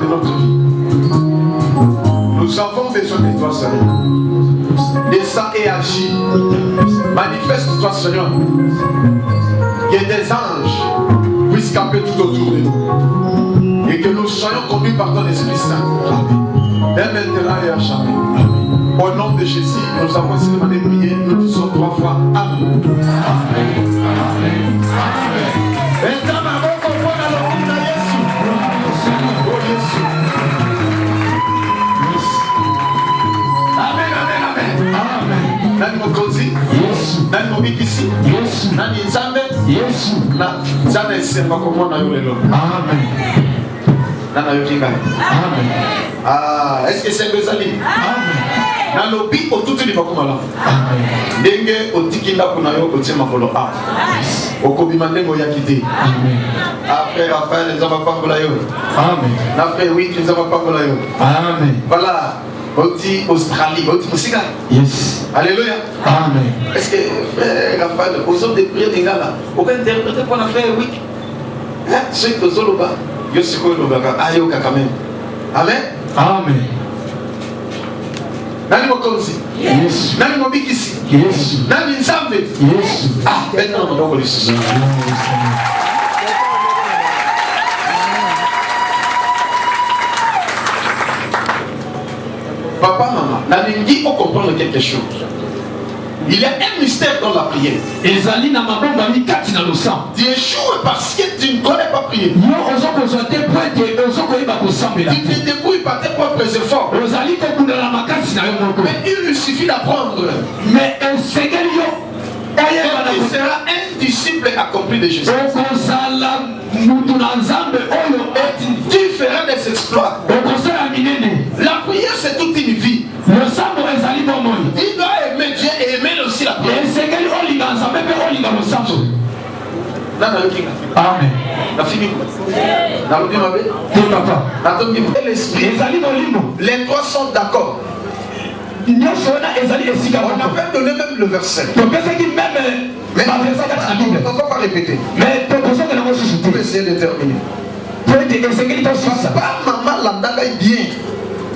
de notre vie. Nous avons besoin de toi, Seigneur. Descends et agis. Manifeste-toi, Seigneur. Que des anges puissent camper tout autour de nous. Et que nous soyons conduits par ton Esprit Saint. Dès maintenant et à jamais. Au nom de Jésus, nous avons essayé de prier. Nous disons 3 fois Amen. Amen. Nani mokonzi Yesu nani mobikisi Yesu nani nzambe Yesu na nzambe esemba komona yo lelo amen nana yo kinga amen est-ce que c'est bezali amen na lobi otutu ni bakomala amen ndenge otikinda kuna yo otima kolo okobima ndengo ya kite amen après Raphaël nzamba pambola yo amen na frère oui nzamba pambola yo amen voilà Oti Australie, Oti Musica. Yes. Alléluia. Amen. Est-ce que frère Raphaël, aux hommes de prière des gars là, aucun interpréter pour la frère oui. Hein? Ceux qui sont là-bas, je suis quoi là-bas? Allez au cas quand même. Amen. Amen. Nani mokonzi? Yes. Nani mobikisi? Yes. Nani nzambe? Yes. Ah, maintenant on doit le soutenir. Papa, maman, Nalingi, on comprend quelque chose. Il y a un mystère dans la prière. Tu échoues parce que tu ne connais pas prier. Tu te débrouilles par tes propres efforts. Mais il lui suffit d'apprendre. Il sera un disciple accompli de Jésus. Et tu feras des exploits. La prière, c'est toute une vie. Il doit aimer Dieu et aimer aussi la prière. Amen. Les trois sont d'accord. On avait donné même le verset. Mais on ne va pas répéter. Pour essayer de terminer. Papa, maman, l'andaka est bien.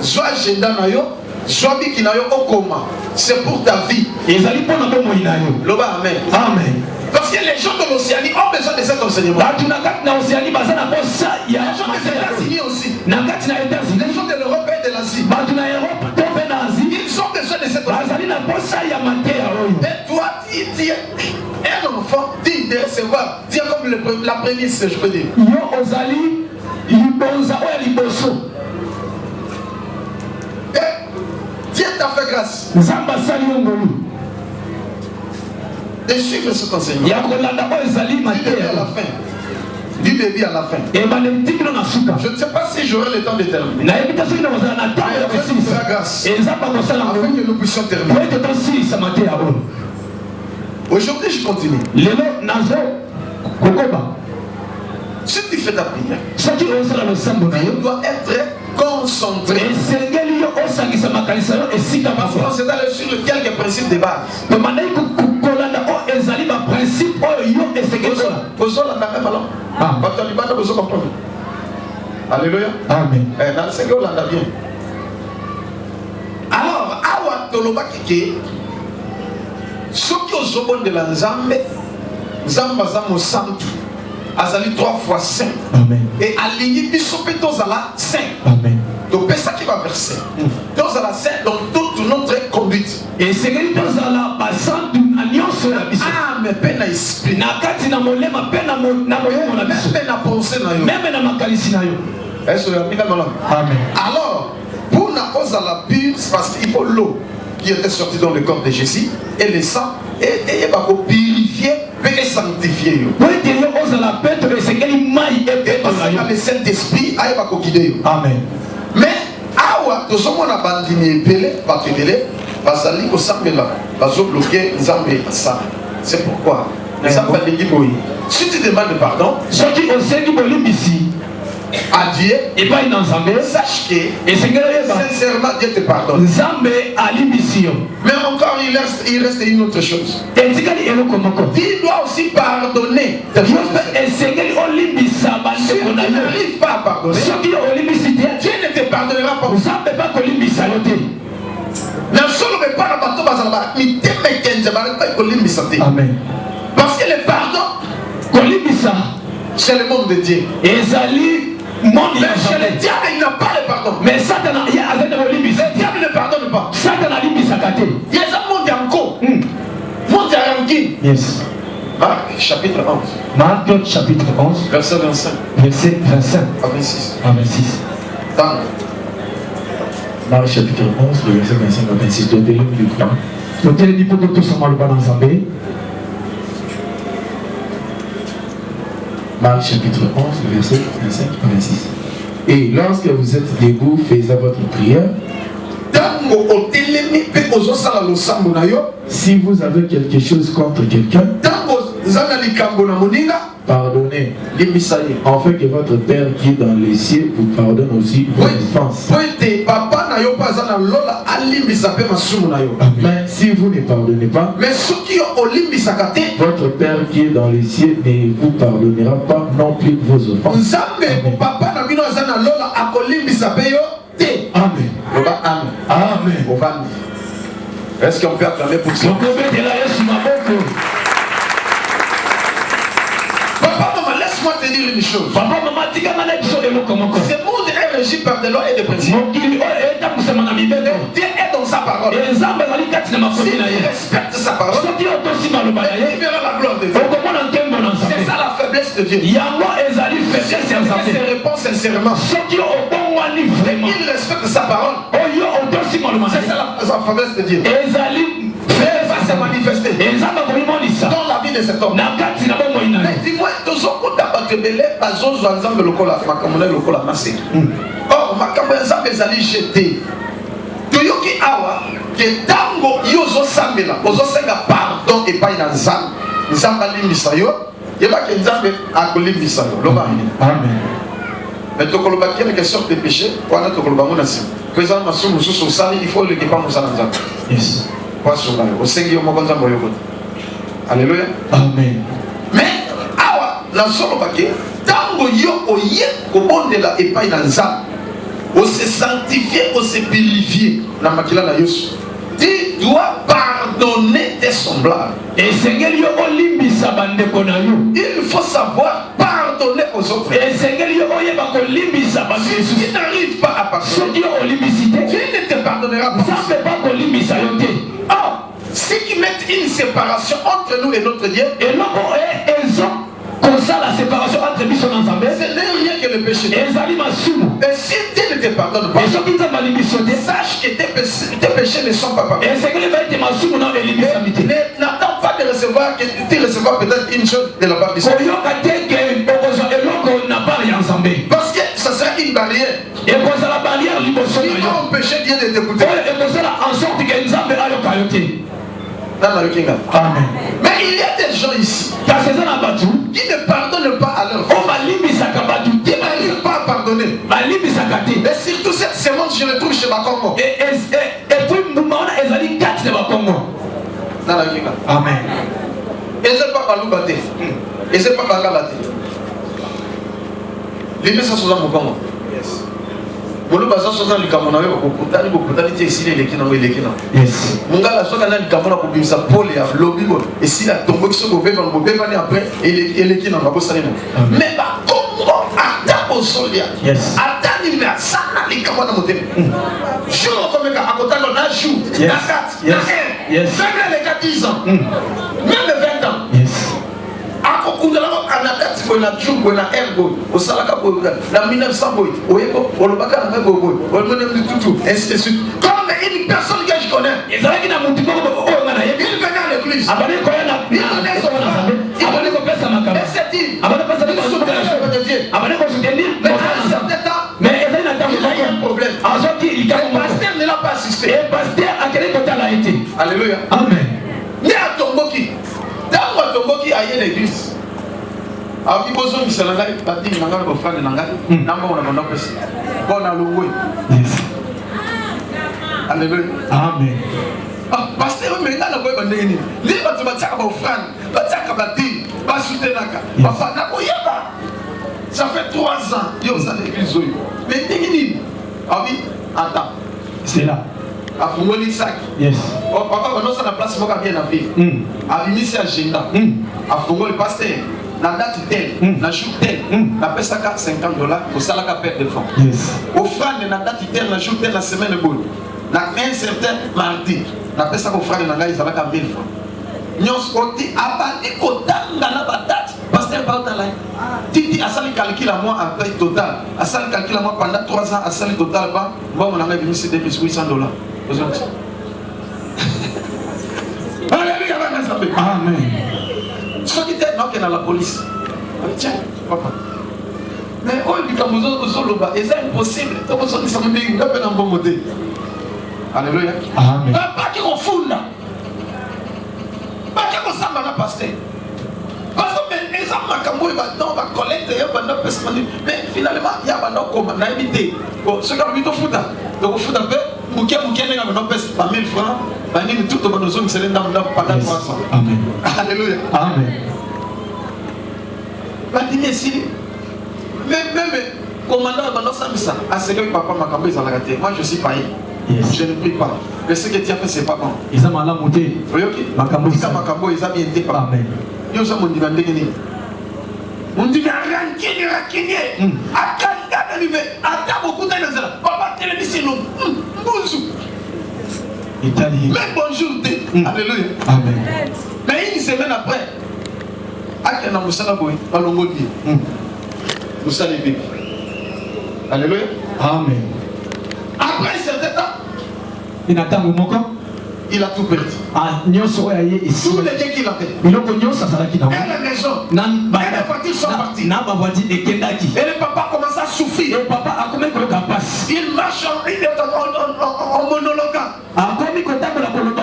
Soit agenda na yo, soit biki na yo okoma. C'est pour ta vie. Loba amen. Amen. Parce que les gens de l'Océanie ont besoin de cet enseignement. Les gens des États-Unis aussi. Les gens de l'Europe et de l'Asie. Ils ont besoin de cet enseignement. Et toi, tu es un enfant digne de recevoir. Dis comme la première, je peux dire. Dieu t'a fait grâce de suivre cet enseignement. Du début à la fin. Je ne sais pas si j'aurai le temps de terminer. Mais Dieu fera grâce afin que nous puissions terminer. Aujourd'hui, je continue. Si tu fais ta prière, tu dois être concentré. C'est d'aller sur quelques principes de base. Alléluia. Amen. Alors, awa toloba kike soki ozobon de la nzambe nzamba za mosantu azali 3 fois saint. Amen. Et aligni biso pe tozala saint. Amen. Donc c'est ça qui va verser. Tozala saint dans toute notre conduite. Et c'est que tozala basantu alliance na biso. Ah mais pena esprit. Na kati na molema pena na moyo na biso. Pena penser na yo. Même na makalisi na yo. Est-ce que Amen. Alors pour na ozala pure parce qu'il faut l'eau qui était sortie dans le corps de Jésus et le sang et il va purifier et sanctifier. Le Saint-Esprit va guider. Amen. Mais awa to somo na bandini epele bakebele bazali ko sambela bazo bloquer nzambe ça. C'est pourquoi si tu demandes pardon, à Dieu et pas une ensemble, sache que sincèrement Dieu te pardonne. Mais encore il reste une autre chose. Dieu doit aussi pardonner. Si tu n'arrives pas à pardonner, pas. Vous savez pas que l'imbisalité. Amen. Parce que le pardon, c'est le monde de Dieu. Et Zali, mais chez le diable, il n'a pas le pardon. Mais Satan, il y a le diable ne pardonne pas. Satan a l'imbisalité. Il y a un monde encore. Monde de ranking. Yes. Marc chapitre 11. Marc chapitre 11. Verset 25. Verset 25. À 26. À 26. Marc chapitre 11, le verset 25 à 26. Donnez-le du courant. Donnez-le pour tout ça, mal dans Zambé. Marc chapitre 11, le verset 25 à 26. Et lorsque vous êtes debout, faites votre prière. Si vous avez quelque chose contre quelqu'un, pardonnez, afin que votre Père qui est dans les cieux vous pardonne aussi vos offenses. Mais si vous ne pardonnez pas, votre Père qui est dans les cieux ne vous pardonnera pas non plus vos offenses. Amen. Amen. Amen. Est-ce qu'on peut acclamer pour ça? Papa, maman, laisse-moi te dire une chose. Ce monde est régi par des lois et des principes. Dieu est dans sa parole. Si tu respectes sa parole, il verra la gloire de Dieu. C'est ça la faiblesse de Dieu. Il se répond sincèrement. Il respecte sa parole. C'est ça la faiblesse de Dieu. Elle va se manifester dans la vie de cet homme. Mais dis-moi, tous on d'abattre belé, bazos ensemble le cola, makamone le cola massé. Or, makamone ensemble les alliés jetés. Toyoki awa, que tango yozo sambela, ozo senga pardon et pas une ensemble. Nzamba limbisayo, yeba que nzambe akolimbisayo. Amen. Mais tu as quelque sorte de péché, tu as il faut le dépendre de yes. Alléluia. Amen. Mais, la solo paquet, tango yo oye, kobondela et pas dans ça. On se sanctifier, on se purifier. Na makila na yosu. Tu dois pardonner tes semblables. Et Seigneur yo olimbisa bande konayo. Il faut savoir pardonner aux autres. Et Seigneur yo oyeba kolimbisa bande. Si tu n'arrives pas à pardonner, Dieu olimbisité, Dieu ne te pardonnera pas. Ça fait pas kolimbisa yote. Ah, si qui mettent une séparation entre nous et notre Dieu, et non ils ont comme ça la séparation entre nous et ensemble. Ce n'est rien que le péché. Et si Dieu ne te pardonne pas, sache que tes péchés ne sont pas pardonnés. N'attends pas de recevoir, que tu recevras peut-être une chose de la part du Seigneur. Parce que ça sera une barrière. Et pour ça la barrière, il va empêcher Dieu de t'écouter. Et pour ça en sorte que nous avons Amen. Mais il y a des gens ici qui ne pardonnent pas à leur femme. Qui n'arrivent pas à pardonner. Et surtout cette semence, je le trouve chez Bakongo. Et puis, Amen. Et c'est pas Baloubaté. Et c'est pas Bagalate. Les messages sont dans mon Congo. Bolo baza soza likamona yo kokutani kokutani tie sile lekina ngo lekina. Yes. Mungala soka na likamona ko bimisa pole ya lobi bo et si la tombo ki soko beba ngo beba ni après et lekina ngo salina. Mais ba Congo ata osolia. Yes. Ata ni na sana likamona motem. Jour comme ka akotalo na jour na 4 na 1. Yes. Même les 10 ans. Même 20 ans. Yes. Akokundala anakati ko na jour ko na ergo osalaka ko na 1900 boy oyeko olobaka na boy olmone mtutu ainsi de suite comme une personne que je connais il venait à l'église abane ko na abane ko pesa makaba abane pesa abane ko soutenir mais il y a un problème le pasteur ne l'a pas assisté et pasteur à quel côté il a été. Alléluia. Amen. Mais à Tomboki dans wa Tomboki à l'église a besoin de se lancer parti na ngalo ko frane na ngalo namba ona mona pesa bona luwe. Yes. Alléluia. Amen. Ah, pasteur mais ngalo ko bande ni li batu bataka ba frane bataka bati ba soutenaka papa na ko yeba ça fait 3 ans yo za l'église oyo mais ndingini ah oui Attends. C'est là. A fungoli sac. Yes. Oh papa, on a la place pour bien la vie. A initié agenda. A fungoli pasteur. La date telle, la jour tel, la paie ça $50 pour ça la perte de fonds. Yes. Offrande la date telle, la jour telle, la semaine de boule. La un certain mardi, la paie ça offrande la gaïs avec 1000 francs. Nyos oti abandi kotanga na date. Pasteur Bautala. Titi a sali calcul à moi après total. A sali calcul à moi pendant 3 ans, a sali total ba. Bon on a mis $2800. Aujourd'hui. Amen. Ce qui était non dans la police. Tiens, papa. Mais oh, il dit comme c'est impossible. Donc on dit ça me dit un peu dans bon côté. Alléluia. Amen. Pas qui on fout là. Pas qui on s'en va pasteur. Parce que les hommes makambo ils vont collecter un peu personne. Mais finalement il y a pas comme na éviter. Bon, ce qu'on veut fout là. Donc fout un peu. Mouké n'est pas pas 1000 francs. Bani tout au besoin c'est pendant 300. Amen. Alléluia. Amen. Même commandant Samisa a serré papa Makambo ils ont raté. Moi je suis païen. Yes. Je ne prie pas. Mais ce que tu as fait c'est pas bon. Ils ont mal à monter. Oui ok. Makambo ils ont bien été pas. Amen. Ils ont dit bandé. On dit rankini. Akanda lui mais attends beaucoup de gens. Papa télévision bonjour. Italie. Même bonjour. Alléluia. Amen. Mais une semaine après, Akena Moussala Boy, Balongoli. Moussala Bibi. Alléluia. Amen. Après un certain temps, il attend le moment. Il a tout perdu. Ah, Nyonso est ici. Tous les biens qu'il a fait. Il a connu ça, ça qui n'a pas. Et la maison. Et les voitures sont parties. N'a pas voiture et Kendaki. Et le papa commence à souffrir. Le papa a combien de passe. Il marche en monologue. A combien de temps la boloba.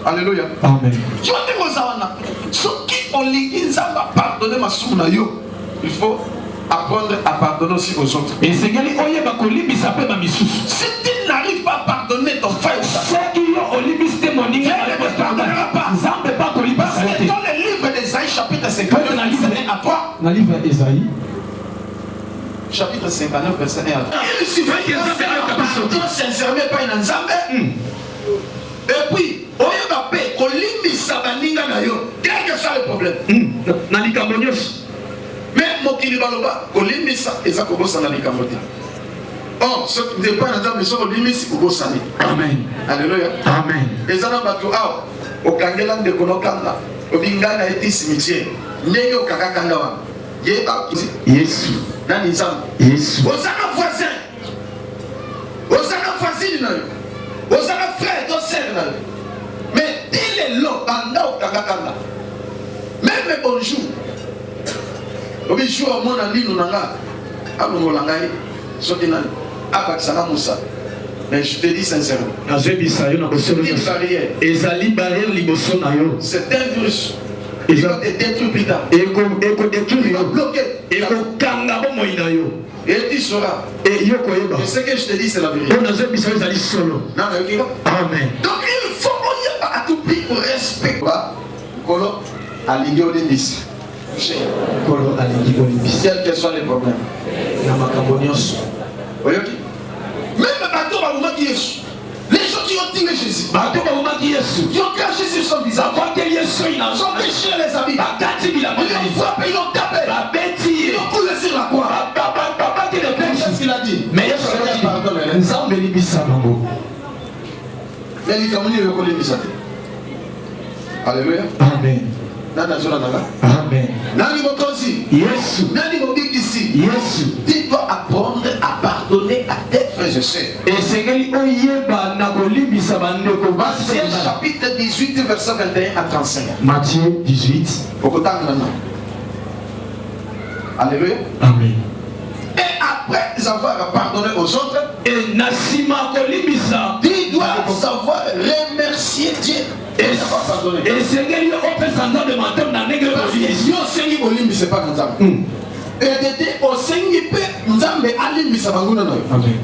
Alléluia. Amen. Tu vois des mots ceux qui ont l'Église à pardonner ma soumna yo. Il faut apprendre à pardonner aussi aux autres. Et c'est gagné oye ba kolibi s'appelle ma missus. Si tu n'arrives pas à pardonner ton frère, ceux qui ont olibi c'était mon niveau. ne pardonnera pas. Zambe pas kolibi. Parce que dans le livre d'Ésaïe chapitre 59 verset 1 à 3. Dans le livre d'Ésaïe chapitre 59 verset 1 à 3. Il suffit que pardonner sincèrement pas une Nzambe. Et puis oye ba pe kolibi sabaninga na yo. Quel que soit le problème. Na likambo nyonso. Mais mokili baloba kolimbisa eza kobosana likambo te. Or ce qui n'est pas dans la maison kolimbisi kobosani. Amen. Alléluia. Amen. Eza na bato awa okangela ndeko nokanga obingana eti cimetière ndenge okakakanga wa yeba Yesu nani nzambe Yesu ozana voisin ozana voisine na yo ozana frère to sœur na yo mais il est là banda okakakanga même bonjour obi jour au monde lino nanga alongola ngai soki nani abakisanga musa. Mais je te dis sincèrement, c'est un virus. Il va te détruire plus tard. Il va bloquer. Et tu sauras. Et ce que je te dis, c'est la vérité. Amen. Donc il faut à tout prix pour respecter. Kolo aligné au débis. Quels que soient les problèmes. Même les gens qui ont tiré Jésus, qui ont craché sur son visage, ils ont déchiré les habits, ils l'ont frappé, ils l'ont tapé, ils l'ont coulé sur la croix. Qu'est-ce qu'il a dit? Mais il pardonne. Alléluia. Amen. Amen. Yes. Yes. Tu dois apprendre à pardonner à tes frères et sœurs. Et c'est Matthieu chapitre 18 verset 21 à 35. Matthieu 18. Alléluia. Amen. Et après avoir pardonné aux autres, et Nasima Kolibisa, tu dois savoir remercier Dieu. Et c'est que lui on peut s'entendre de matin dans les gens c'est pas Nzambe. Et de au Sengi pe Nzambe ali misabanguna no. Amen.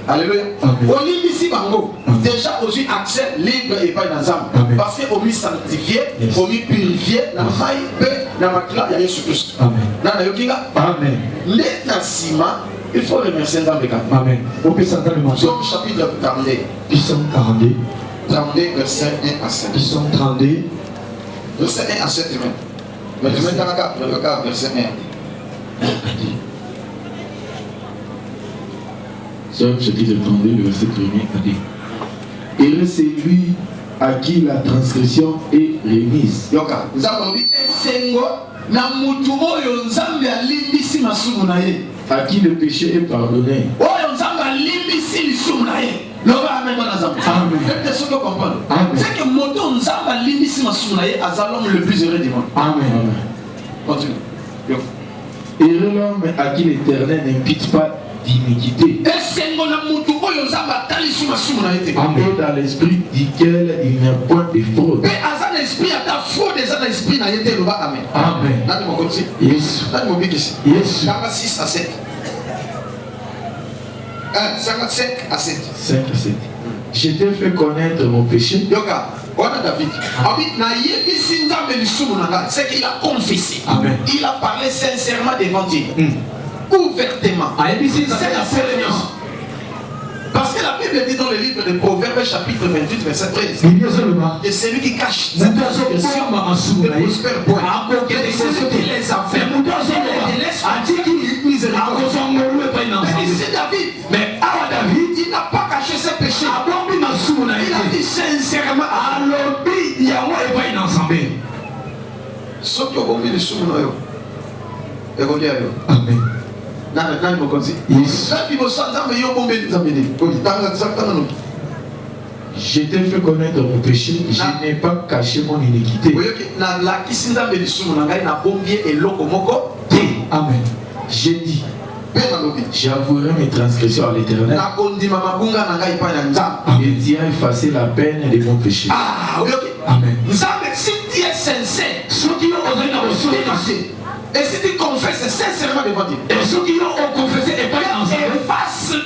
Alléluia. Olimbisi bango. Déjà aussi accès libre et pas dans âme. Parce que omi sanctifié, omi purifié, na mai pe na makla ya Yesu Christ. Amen. Na yokinga. Amen. Les nasima, il faut remercier Zambeka. Amen. Au Psalm Psaume chapitre 32. Psaume 42. 32 verset 1 à 7. Psaume 32. Verset 1 à 7 même. Mais je mets dans le cas verset 1. Psaume chapitre 32, le verset 1er a dit: Heureux c'est lui à qui la transgression est remise. Yoka, Nzambi esengo na mutu oyo Nzambe alimbisi masumu na ye. À qui le péché est pardonné. Oyo Nzambe alimbisi lisumu na ye. Loba amen bana Nzambe. Amen. Peut-être ce que comprendre. Amen. C'est que moto Nzambe alimbisi masumu na ye azal l'homme le plus heureux du monde. Amen. Continue. Yo. Heureux l'homme à qui l'Éternel n'impute pas d'iniquité. Esengo na mutu oyo Nzambe atalisi masumu na ye te. Et dans l'esprit duquel il n'y a point de fraude. Mais à un esprit à ta fraude et à l'esprit na ye te loba amen. Amen. Nani mo continue. Yes. Nani mo bikisi. Yes. Dans 6 à 7. 55 à 7. 5 à 7. Je t'ai fait connaître mon péché. Yoka, voilà David. C'est qu'il a confessé. Amen. Il a parlé sincèrement devant Dieu. Ouvertement. C'est la sérénité. Parce que la Bible dit dans le livre de Proverbes chapitre 28 verset 13 que celui qui cache sa transgression ne prospère point. Que celui qui les a fait ne laisse pas miséricorde. Mais ici David, mais à David, il n'a pas caché ses péchés. Il a dit sincèrement ce qui a commis le sous noyau. Et regarde. Amen. Nani mokonzi. Yes. Je t'ai fait connaître mon péché, je n'ai pas caché mon iniquité. Amen. J'ai dit, j'avouerai mes transgressions à l'Éternel. Et tu as effacé la peine de mon péché. Amen. Si tu es sincère, et si tu confesses sincèrement devant Dieu, efface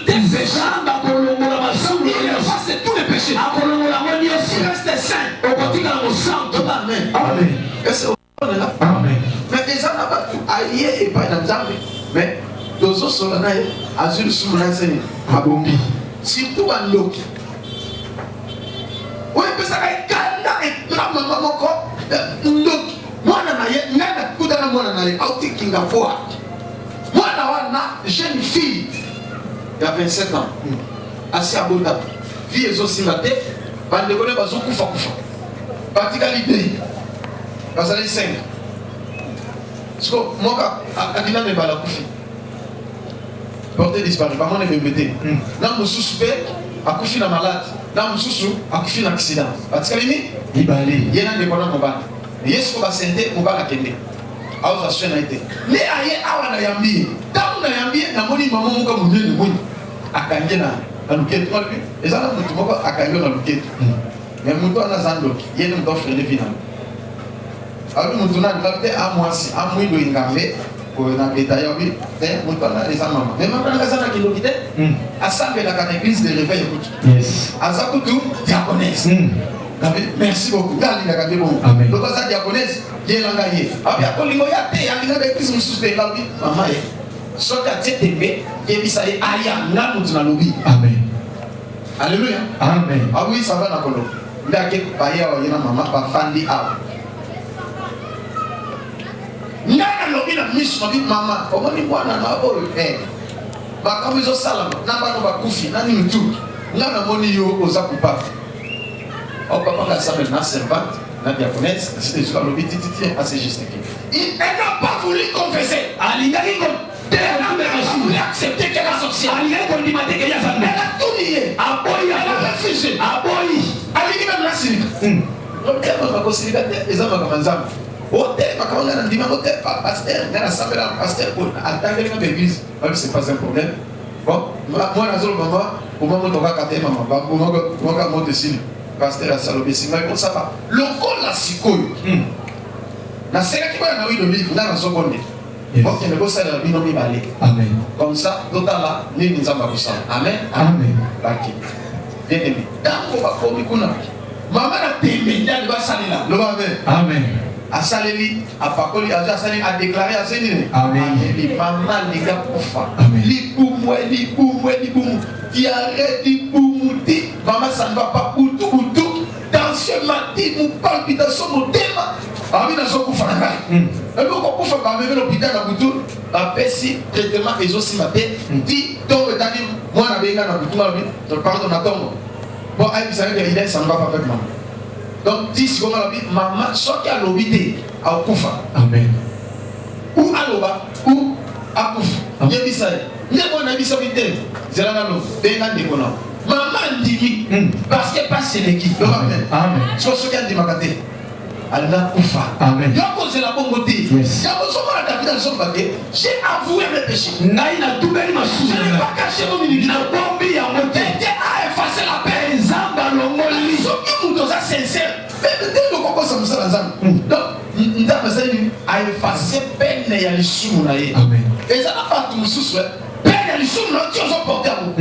tes péchés. Il efface tous les péchés. Il reste saint. Amen. Amen. Est-ce qu'on est là? Amen. Mais les gens n'ont pas tout allié et pas dans Zambé. Mais deux autres sont là, Azul Soumanasé, Abombi. Surtout à Loki. Oui, parce que Kanda et maman encore, Loki. Moi, je suis jeune fille, il y a 27 ans, assez abondant. Vie est aussi la tête, parce que les gens sont koufa. Particularité, parce que les 5. Parce que moi, je suis un koufi. Porté disparu, pas moi, je vais me mettre. Dans mon suspect, je suis malade. Dans mon suspect, je suis un accident. Parce que il y a un déconnant. Yes ko basente ko bala kende awo za swena ite ne aye awa na yambi tamu na yambi na moni mama muka munene moni akanje na aluketu malbi ezala mutu moko akanyo na luketu mais mutu ana zando yene mutu frene final alu mutu na ndabte amwasi amwindo ingambe ko na beta yabi te mutu ana ezala mama mais mama na zana kilokite asambe na kana église de réveil écoute Yes. azakutu diaconesse. Merci beaucoup. Amen. Donc ça diaconesse, Dieu l'a gagné. Après Colingo ya te ya linga de plus musus de labi. Maman ye. Sota tebe, Dieu bisa ye aya na mutu na lobi. Amen. Alléluia. Amen. Ah oui, ça va na kolo. Ndake baya wa yena mama ba fandi awa. Ndana lobi na misu na bi mama. Omoni bwana na boyo ba kamizo salama na bano ba kufi na ni mtu. Ndana moni yo oza kupa. Oh, papa a sa maintenant servante, la diaconesse, c'est sur le petit à se justifier. Elle n'a pas voulu confesser. Elle n'a voulu accepter qu'elle a sorti. Elle a tout nié. Elle a refusé. Elle a dit même la silica. Donc, elle m'a conseillé les hommes comme ça. Au thème, quand on a dit, pasteur, on a assemblé un pasteur pour attaquer l'église. C'est pas un problème. Bon, moi, je suis maman, au moment où on va capter maman, au moment où on va monter ici. Pasteur Salobe Singa comme ça va. Le col la sikoyo. Na sera qui va na oui le livre na seconde. Ok, mais ça la vie non mi balé. Amen. Comme ça, total là, ni nous avons ça. Amen. Amen. Laki. Bien aimé. Tant qu'on va comme kuna. Maman a témé dans le salé là. Le amen. Amen. A salé a pakoli a salé a déclaré à Seigneur. Amen. Maman les gars kufa. Amen. Li boumou. Qui arrête di boumou. Maman ça ne va pas outou. Dans ce matin, nous palpitation mon thème. Ami na so kufa na ngai. Elo ko kufa ba meme l'hôpital na butu. Ba pesi traitement ezosi mabe. Di donc tani moi na benga na butu ma bi. Pardon na tongo. Bon ay bisa que il ça ne va pas avec maman. Donc dis comment la bi maman so ki a l'obité a kufa. Amen. Ou aloba ou a kufa. Ye bisa. Ne bon na bisa bité. Zela na lo. Benga de kona. Maman ndimi parce que pas c'est l'équipe. Amen. Amen. So qui a démarqué. Allah kufa. Amen. Yoko c'est la bonne côté. Yes. J'ai avoué mes péchés. Naïna tout belle ma souche. Je n'ai pas caché mon ministre. Na bombi ya moté. T'es à effacer la paix. Zamba longoli. So qui nous doit sincère. Mais dès le coco ça me sert ensemble. Donc ndamba ça dit à effacer peine ya lissumu na ye. Amen. Et ça n'a pas tout sous ouais. Peine ya lissumu na tu os porté à vous.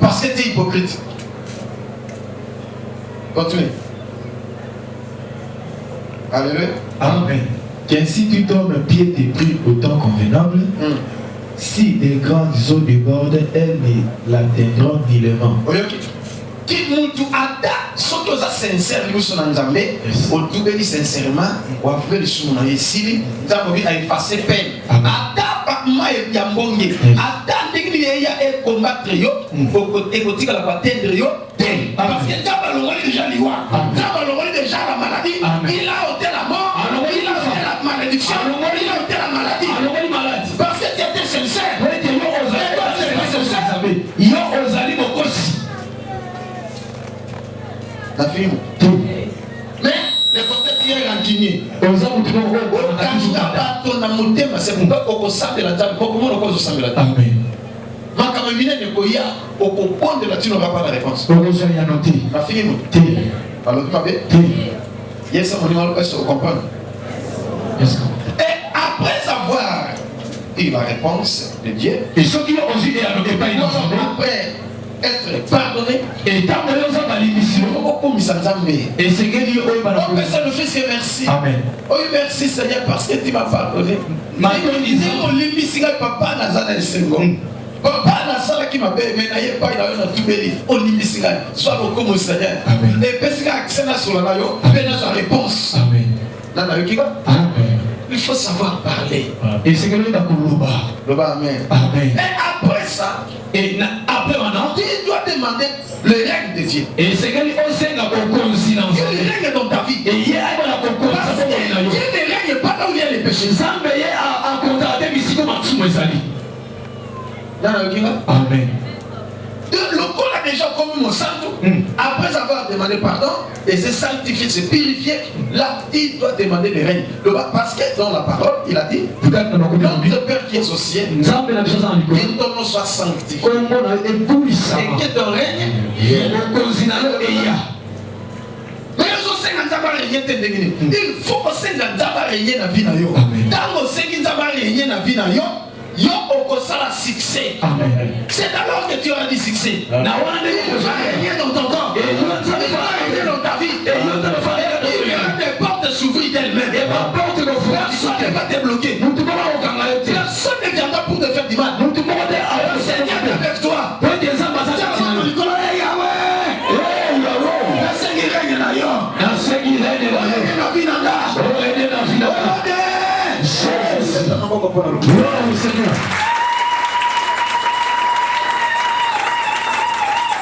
Parce que tu es hypocrite. Continue. Alléluia. Amen. Qu'ainsi tu tombes pied et pris au temps convenable. Si des grandes eaux débordent, elles ne l'atteindront nullement. Qui mutu ada soto za sincère libuso na nzambe otubeli sincèrement wa vrai lisu na yesili nzambe bi a effacer peine ada ba mai ya mbonge ada ndingini ya e combattre yo ekotika la batendre yo parce que nzambe longoli déjà liwa nzambe longoli déjà la maladie il a ôté la mort il a ôté la malédiction il a ôté la maladie parce que tu étais sincère yo ozali bokosi. La fille. Mais les côtés qui est rancunier. C'est pourquoi on s'appelle la table. Comment on s'appelle la table? Amen. Ma camarade ne peut y avoir au point de la tune, on va pas la réponse. La fille. Alors tu m'avais. Yes, on va comprendre. Et après avoir eu la réponse de Dieu, et ceux qui ont osé après être pardonné et t'amener aux hommes à l'émission. Et c'est que Dieu le Fils et merci. Amen. Oh merci Seigneur parce que tu m'as pardonné. Papa Nazana Sengon. Papa Nazana qui m'a payé, mais n'ayez pas tout béni. On limite soit beaucoup mon Seigneur. Amen. Et parce que accès à sur la nayo, sa réponse. Amen. Amen. Il faut savoir parler. Et c'est que nous avons Amen. Amen. Et après ça, et après maintenant, tu dois demander le règne de Dieu. Et c'est que nous avons Dieu règne dans ta vie. Et il y a Dieu ne règne pas là où il y a les péchés. Amen. Le corps a déjà commis mon santo. Après avoir demandé pardon et se sanctifier, se purifier, là il doit demander le règne. Parce que dans la parole, il a dit notre Père qui est au ciel, que ton nom soit sanctifié et que ton règne il faut que ça règne dans la vie. Tant que ça yo okosala succès. C'est alors que tu auras du succès. Na wana tu vas régner dans ton corps. Et tu vas régner dans ta vie. Et les portes s'ouvrir d'elles-mêmes. Et ma porte de personne ne va te bloquer. Personne ne viendra pour te faire du mal. Le Seigneur est avec toi. Le Seigneur règne là. Le Seigneur règne là.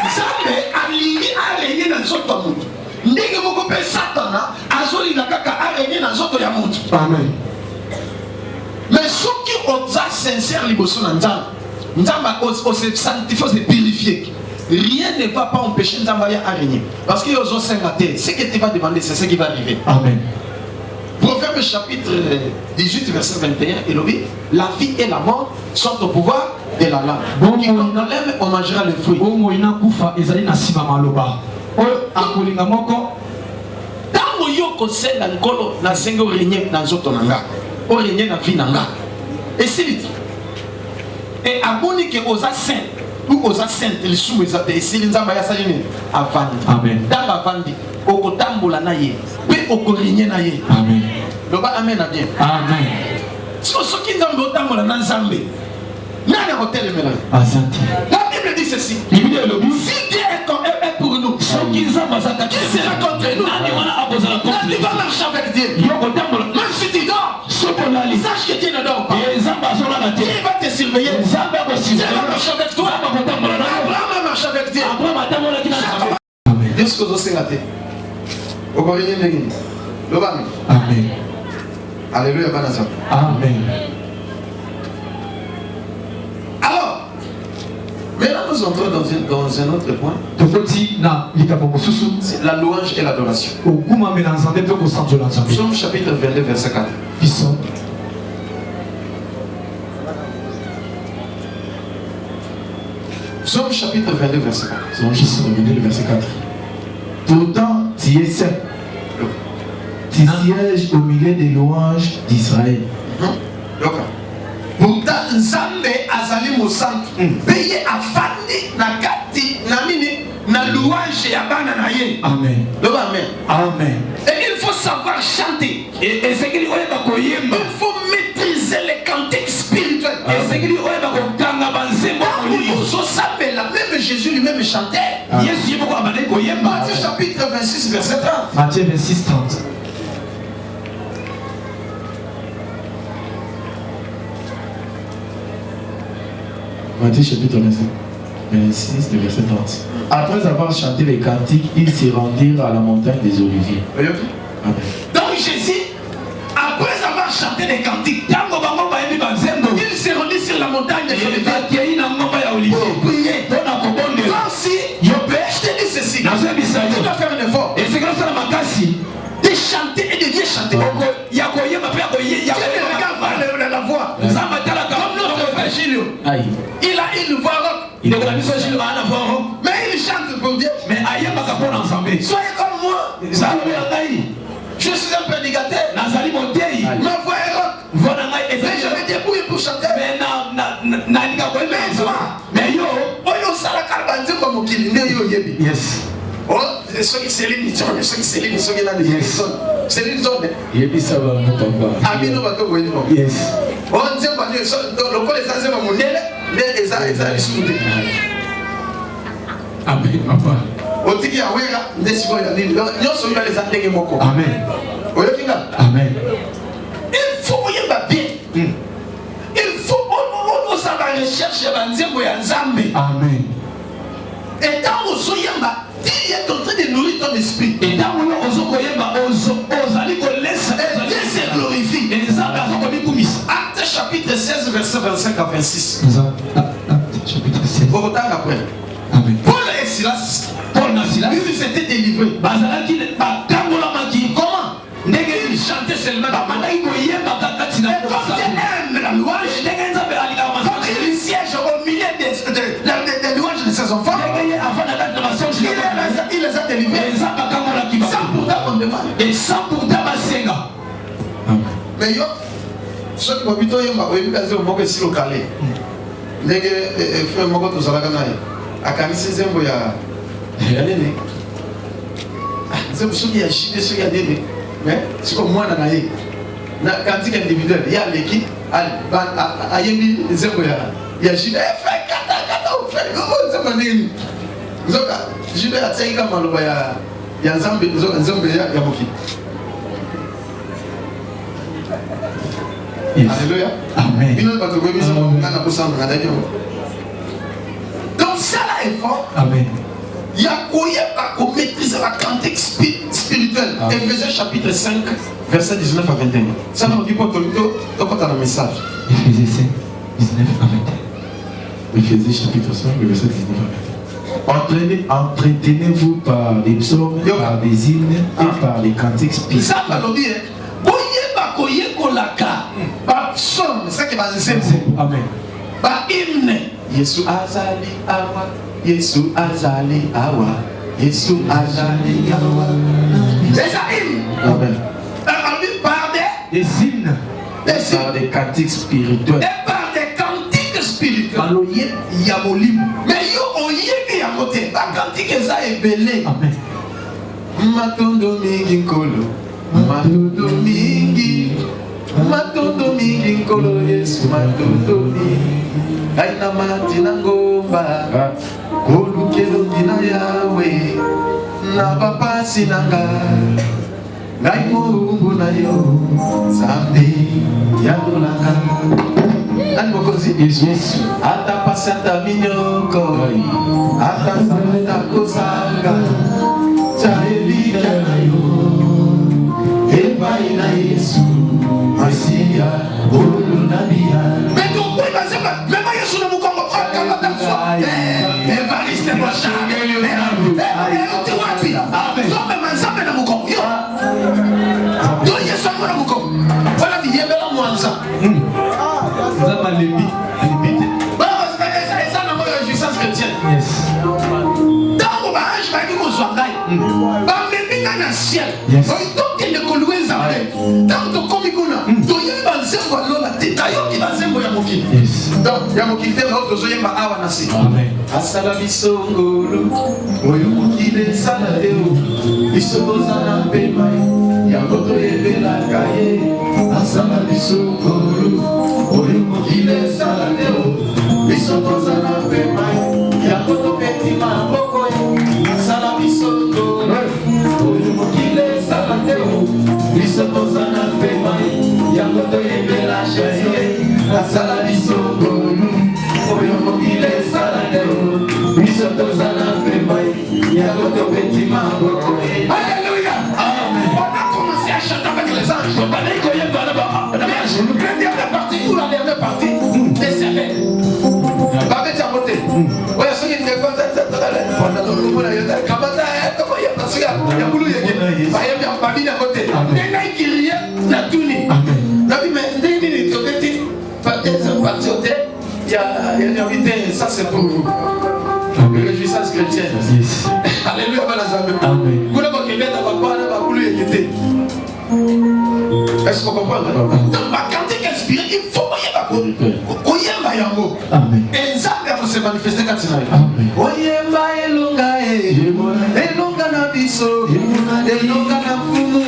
Nzambe alingi arégner na nzoto ya mutu ndenge moko mpe satana azolinga kaka arégner na nzoto ya mutu. Amen. Mais soki oza sincère liboso na nzambe ose sanctifier, ose purifier, rien ne va pas empêcher nzambe ya arégner parce que ozo senga te, ce que tu vas demander c'est ce qui va arriver. Amen. Proverbe chapitre 18 verset 21 et le dit, la vie et la mort sont au pouvoir de la langue. Quiconque l'aime, on mangera le fruit. Tango yoko senga nkolo na sengo régner na nzoto nanga, o régner na vie nanga. Et si et aboni que osa saint ou osa saint le sous ezate et si nzamba ya saline avandi. Amen. Damba avandi okotambola na ye pe okorinye na ye. Amen. Loba amen na bien. Amen. So soki nzambe otambola na nzambe nani akotelemela? Asante. La Bible dit ceci. Si Dieu est pour nous, qui sera contre nous? Nani va marcher avec Dieu? Même si tu dors, sache que Dieu ne dort pas. Dieu va te surveiller. Dieu va marcher avec toi. Abraham a marché avec Dieu. Dieu ce que vous avez. Amen. Alléluia. Amen. Alors, maintenant nous entrons dans un autre point. C'est la louange et l'adoration. Psaume chapitre 22, verset 4. Psaume chapitre 22, verset 4. Psaume chapitre 22, verset 4. Pourtant, tu es saint. Tu sièges au milieu des louanges d'Israël. Pourtant, Nzambe azali mosantu. Peye afandi na kati na mini na louange ya bana na ye. Amen. Amen. Amen. Et il faut savoir chanter. Il faut maîtriser les cantiques spirituels. Même Jésus lui-même chantait. Matthieu chapitre 26, verset 30. Matthieu 26, 30. Matthieu chapitre 26, verset 30. Après avoir chanté les cantiques, ils se rendirent à la montagne des Oliviers. Amen. Donc Jésus, après avoir chanté les cantiques, il s'est rendu sur la montagne des Oliviers pour prier. Toi aussi, je te dis ceci. Tu dois faire un effort. De chanter et de bien chanter. Dieu ne regarde pas la voix. Comme notre frère Gilles. Il a une voix rock. Mais il chante pour Dieu. Soyez comme moi. Je suis un prédicateur. Ma voix est rock. Et je me débrouille pour chanter. Mais yo, yes. Oh, ceux qui Céline, ceux qui Céline, ceux qui Céline zone. Yes. On dit pas le col est censé mon modèle, mais ils ont discuté. Amen, papa. On dit qu'il y a des secondes, ils sont les années moko. Amen. Amen. Il faut bien bien. Il faut on s'en va rechercher Nzambe. Amen. Et dans au soyamba, Dieu est en train de nourrir ton esprit. Et dans Dieu se glorifie. Acte chapitre 16, verset 25 à 26. Acte chapitre 16. Au retard après. Amen. Paul et Silas. Ils s'étaient délivrés. Comment? Ils chantaient seulement. Et quand tu aimes la louange, quand il siège au milieu des louanges de ses enfants, il les a délivrés. Sans pourtant on demande. Et sans pourtant Mais yo, ceux qui m'habitent, ils m'ont dit que c'est local. Dès que frère Moko tout ça là, à Kanisi Zembo ya nene. Zembo ceux qui a chité, ceux qui a déné. Mais c'est comme moi na naïe. Na cantique individuelle, il y a l'équipe, à Yémi Zembo ya chité. Frère kata, frère comment Zembo nene. Zoka, je vais atteindre comme maloba ya Nzambe, Nzambe ya Moki. Alléluia. Amen. Donc ça là est fort. Amen. Il y a quoi à maîtriser la cantique spirituelle. Éphésiens chapitre 5, verset 19 à 21. Ça nous dit pas tout le message. Éphésiens 5, 19 à 21. Éphésiens chapitre 5, verset 19 à 21. Entretenez-vous par des psaumes, par des hymnes et par des cantiques spirituels. Ça va nous dire. C'est ça qui va nous dire. Amen. Ba hymne. Yesu azali awa. Yesu azali awa. Yesu azali awa. C'est ça hymne. Amen. Par des hymnes. par des cantiques spirituels. Et par des cantiques spirituels. Mais yo oyebi ya côté. Ba cantique eza ebele. Amen. Matondo mingi nkolo, matondo mingi, matondo mingi nkolo Yesu, matondo mingi. Aina matina ngomba, kolukelo dina yawe, na papasi nanga, ngai mungu na yo, zambi yanolaka. Nani mokozi Yesu, ata pasata minyoko, ata samata kozanga. Chaelika na yo, epai na Yesu, Masia, olu na bia. Mais donc, oui, même Yesu na mukongo, kama tanso. Evariste Bocha. Uti wapi? Zombe manzambe na mukongo. Yo. Do Yesu na mukongo. Wala biyebela mwanza. Zama lebi. Baba, ça na moyo jouissance chrétienne. Yes. Tango ba ange ba ki ko zwangai. Ba mbinga na ciel. Donc il ne koloué zambe. Tango to komi kuna. To yeba nzembo lola te. Tayo ki ba nzembo ya mokili. Yes. Donc ya mokili te to zo yeba awa na si. Amen. Asala bisongolo, oyo mokile sala teo, bisongozana pema, yango toyebela kaye. Asala bisongolo, oyo mokile sala teo, bisongozana pema, yango topeti maboko. Asala bisongolo, oyo mokile sala teo, bisongozana pema, yango toyebela kaye. Asala bisongolo, oyo mokile sala teo. Alléluia. On a commencé à chanter avec les anges. La dernière partie ou la dernière partie des servants. Babet à côté. Ouais, ceux qui ne connaissent pas ça. Ça c'est pour vous. Réjouissance chrétienne. Yes. Alléluia. Amen. Est-ce qu'on comprend? Donc, ma cantique inspirée, il faut oyemba yango. Amen. Et ça va se manifester quand il arrive. Amen. Oyemba elonga elonga na biso, elonga na fumu,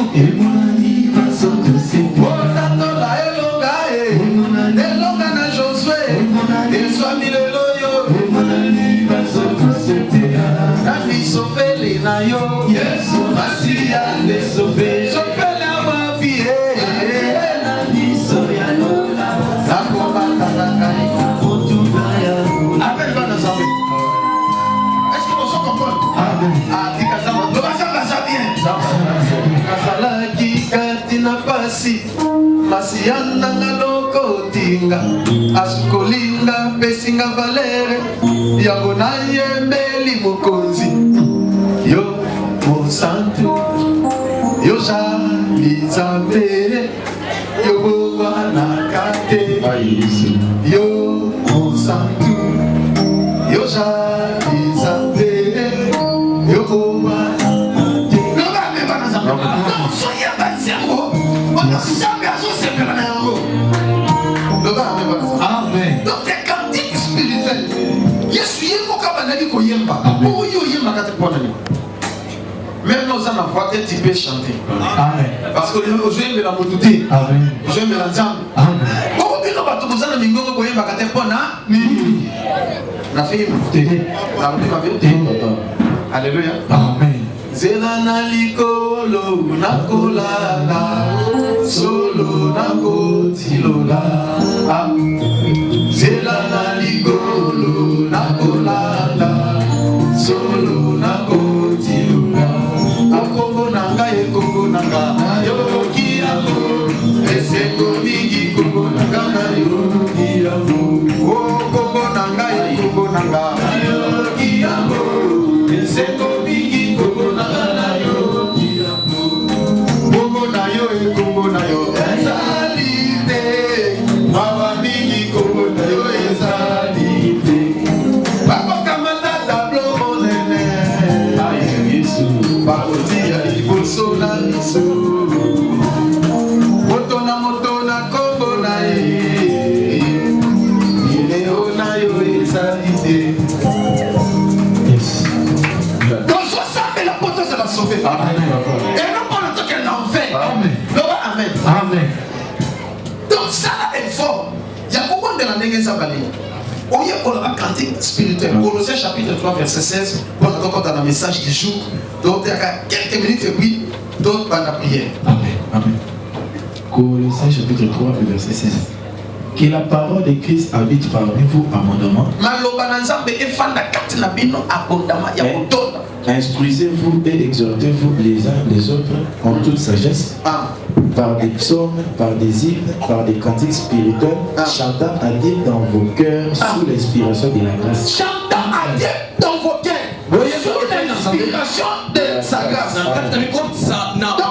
otatola elonga elonga na Josué, eswami lelo yo, na biso fele na yo, Yesu Masia lesofe, sofele awapi na biso ya lola, nakobataka otubaya. Appelle pas dans armée. Est-ce que vous comprenez? Amen. Ah, dis que ça va. Le bassin va ça bien. Kazalaki katina pasi masiana ngaloko tinga asukolinga pesinga valere yango na yembeli mokonzi yo mosantu yo jali nzambe yo bongwana kate yo mosantu yo jali nzambe yo bongwana. Amen. Donc des cantiques spirituels. Yesu yembo kabanali koyemba. Oyo yemba kati pona ni. Même nos enfants voient que tu peux chanter. Amen. Parce que aujourd'hui me la motuté. Amen. Je me la jambe. Amen. Ko bino bato bozana mingongo koyemba kati pona ni. Na fille motuté. Na mtima vyote. Alléluia. Amen. Zela na likolo nakolala solo nakotilola. Zela na likolo nakolala solo nakotilola. Akombo nanga ekombo nanga yoki yango eseko mingi kombo nanga yoki yango. Oh kombo nanga ekombo nanga yoki yango eseko mingi kombo nanga yoki yango. Kombo na yo ekombo na yo ezalite mawa mingi kombo na yo ezalite. Bakokamata tablo monene bakotia liboso na miso moto na kombo Yes. Quand soit ça, mais la porte ça va sauver. Amen. Et non pas le temps qu'elle en fait. Amen. Amen. Amen. Donc ça est fort. Il y a beaucoup de la négative à balayer. On y a pour la cantique spirituelle. Colossiens chapitre 3 verset 16. On a encore dans le message du jour. Donc il y a quelques minutes et puis d'autres par la prière. Amen. Amen. Colossiens chapitre 3 verset 16. Que la parole de Christ habite parmi vous abondamment. Instruisez-vous et exhortez-vous les uns les autres en toute sagesse, par des psaumes, par des hymnes, par des cantiques spirituels, chantant à Dieu dans vos cœurs sous l'inspiration de la grâce. Chantant à Dieu dans vos cœurs sous l'inspiration de sa grâce. Donc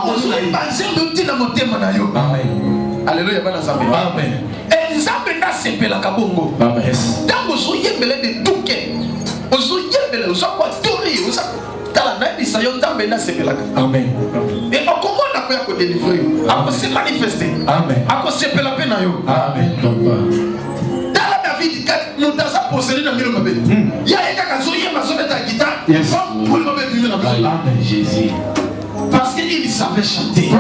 on se basé de dire dans mon thème. Alléluia. Amen. Et Nzambe na sepela kabongo. Tango so yembele de tuke. Oso yembele oso kwa tori oso tala na bisa yo Nzambe na sepela. Amen. Et on comment on a pu délivrer. On se manifester. Amen. On sepela pe na yo. Amen. Tala David kat mutaza poseli na milo mabe. Ya eka kazo yemba so beta guitare. Yes. Pour le mabe bimela na. Amen. Jésus. Parce qu'il savait chanter.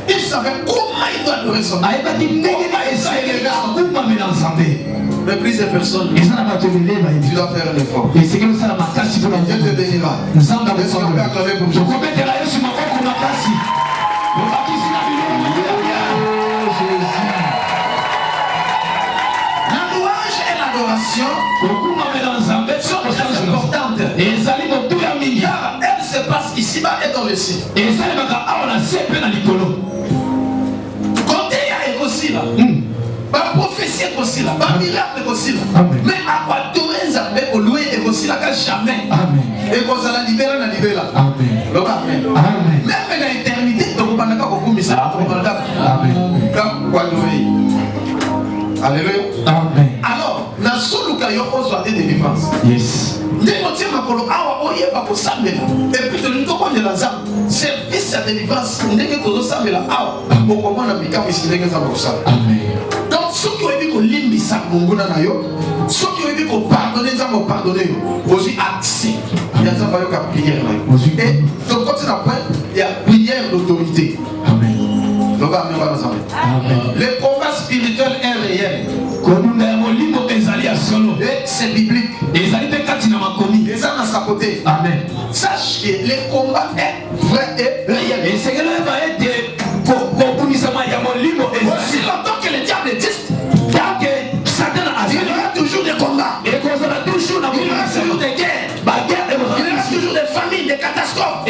Il savait comment il doit adorer son Dieu. Mais plus de personnes, tu dois faire un effort. Dieu te bénira. Est-ce qu'on peut acclamer pour Dieu? La louange et l'adoration sont très importantes. Car elle se passe ici-bas et dans le ciel. Quand il y a aussi là, la prophétie est aussi là, la miracle est aussi là. Mais à quoi adorer Nzambe, au louer est aussi là, car jamais. Et quand ça la libère, la libère. Amen. Même dans l'éternité, donc on va pas beaucoup mais ça. Amen. Alléluia. Amen. Alors, na soluka yo ozo de délivrance. Yes. Ndeko tie makolo awa oyeba ko sambela. Et puis de l'autre côté de la zam, service à délivrance, ndenge ko sambela awa. Boko mona bika bisi ndenge za ko sambela. Amen. Donc ceux qui ont dit ko limbisa ngona na yo, ceux qui ont dit ko pardonner za mo pardonner yo, aussi accès. Il y a ça va yo ka prière là. Et donc quand tu apprends, il y a prière d'autorité. Amen. Le combat spirituel est réel. Et c'est biblique. Et ça dans sa côté. Amen. Sache que le combat est vrai et réel. Et c'est que aussi longtemps que le diable existe, il y aura toujours des combats. Il y aura toujours des guerres. Il y aura toujours des famines, des catastrophes.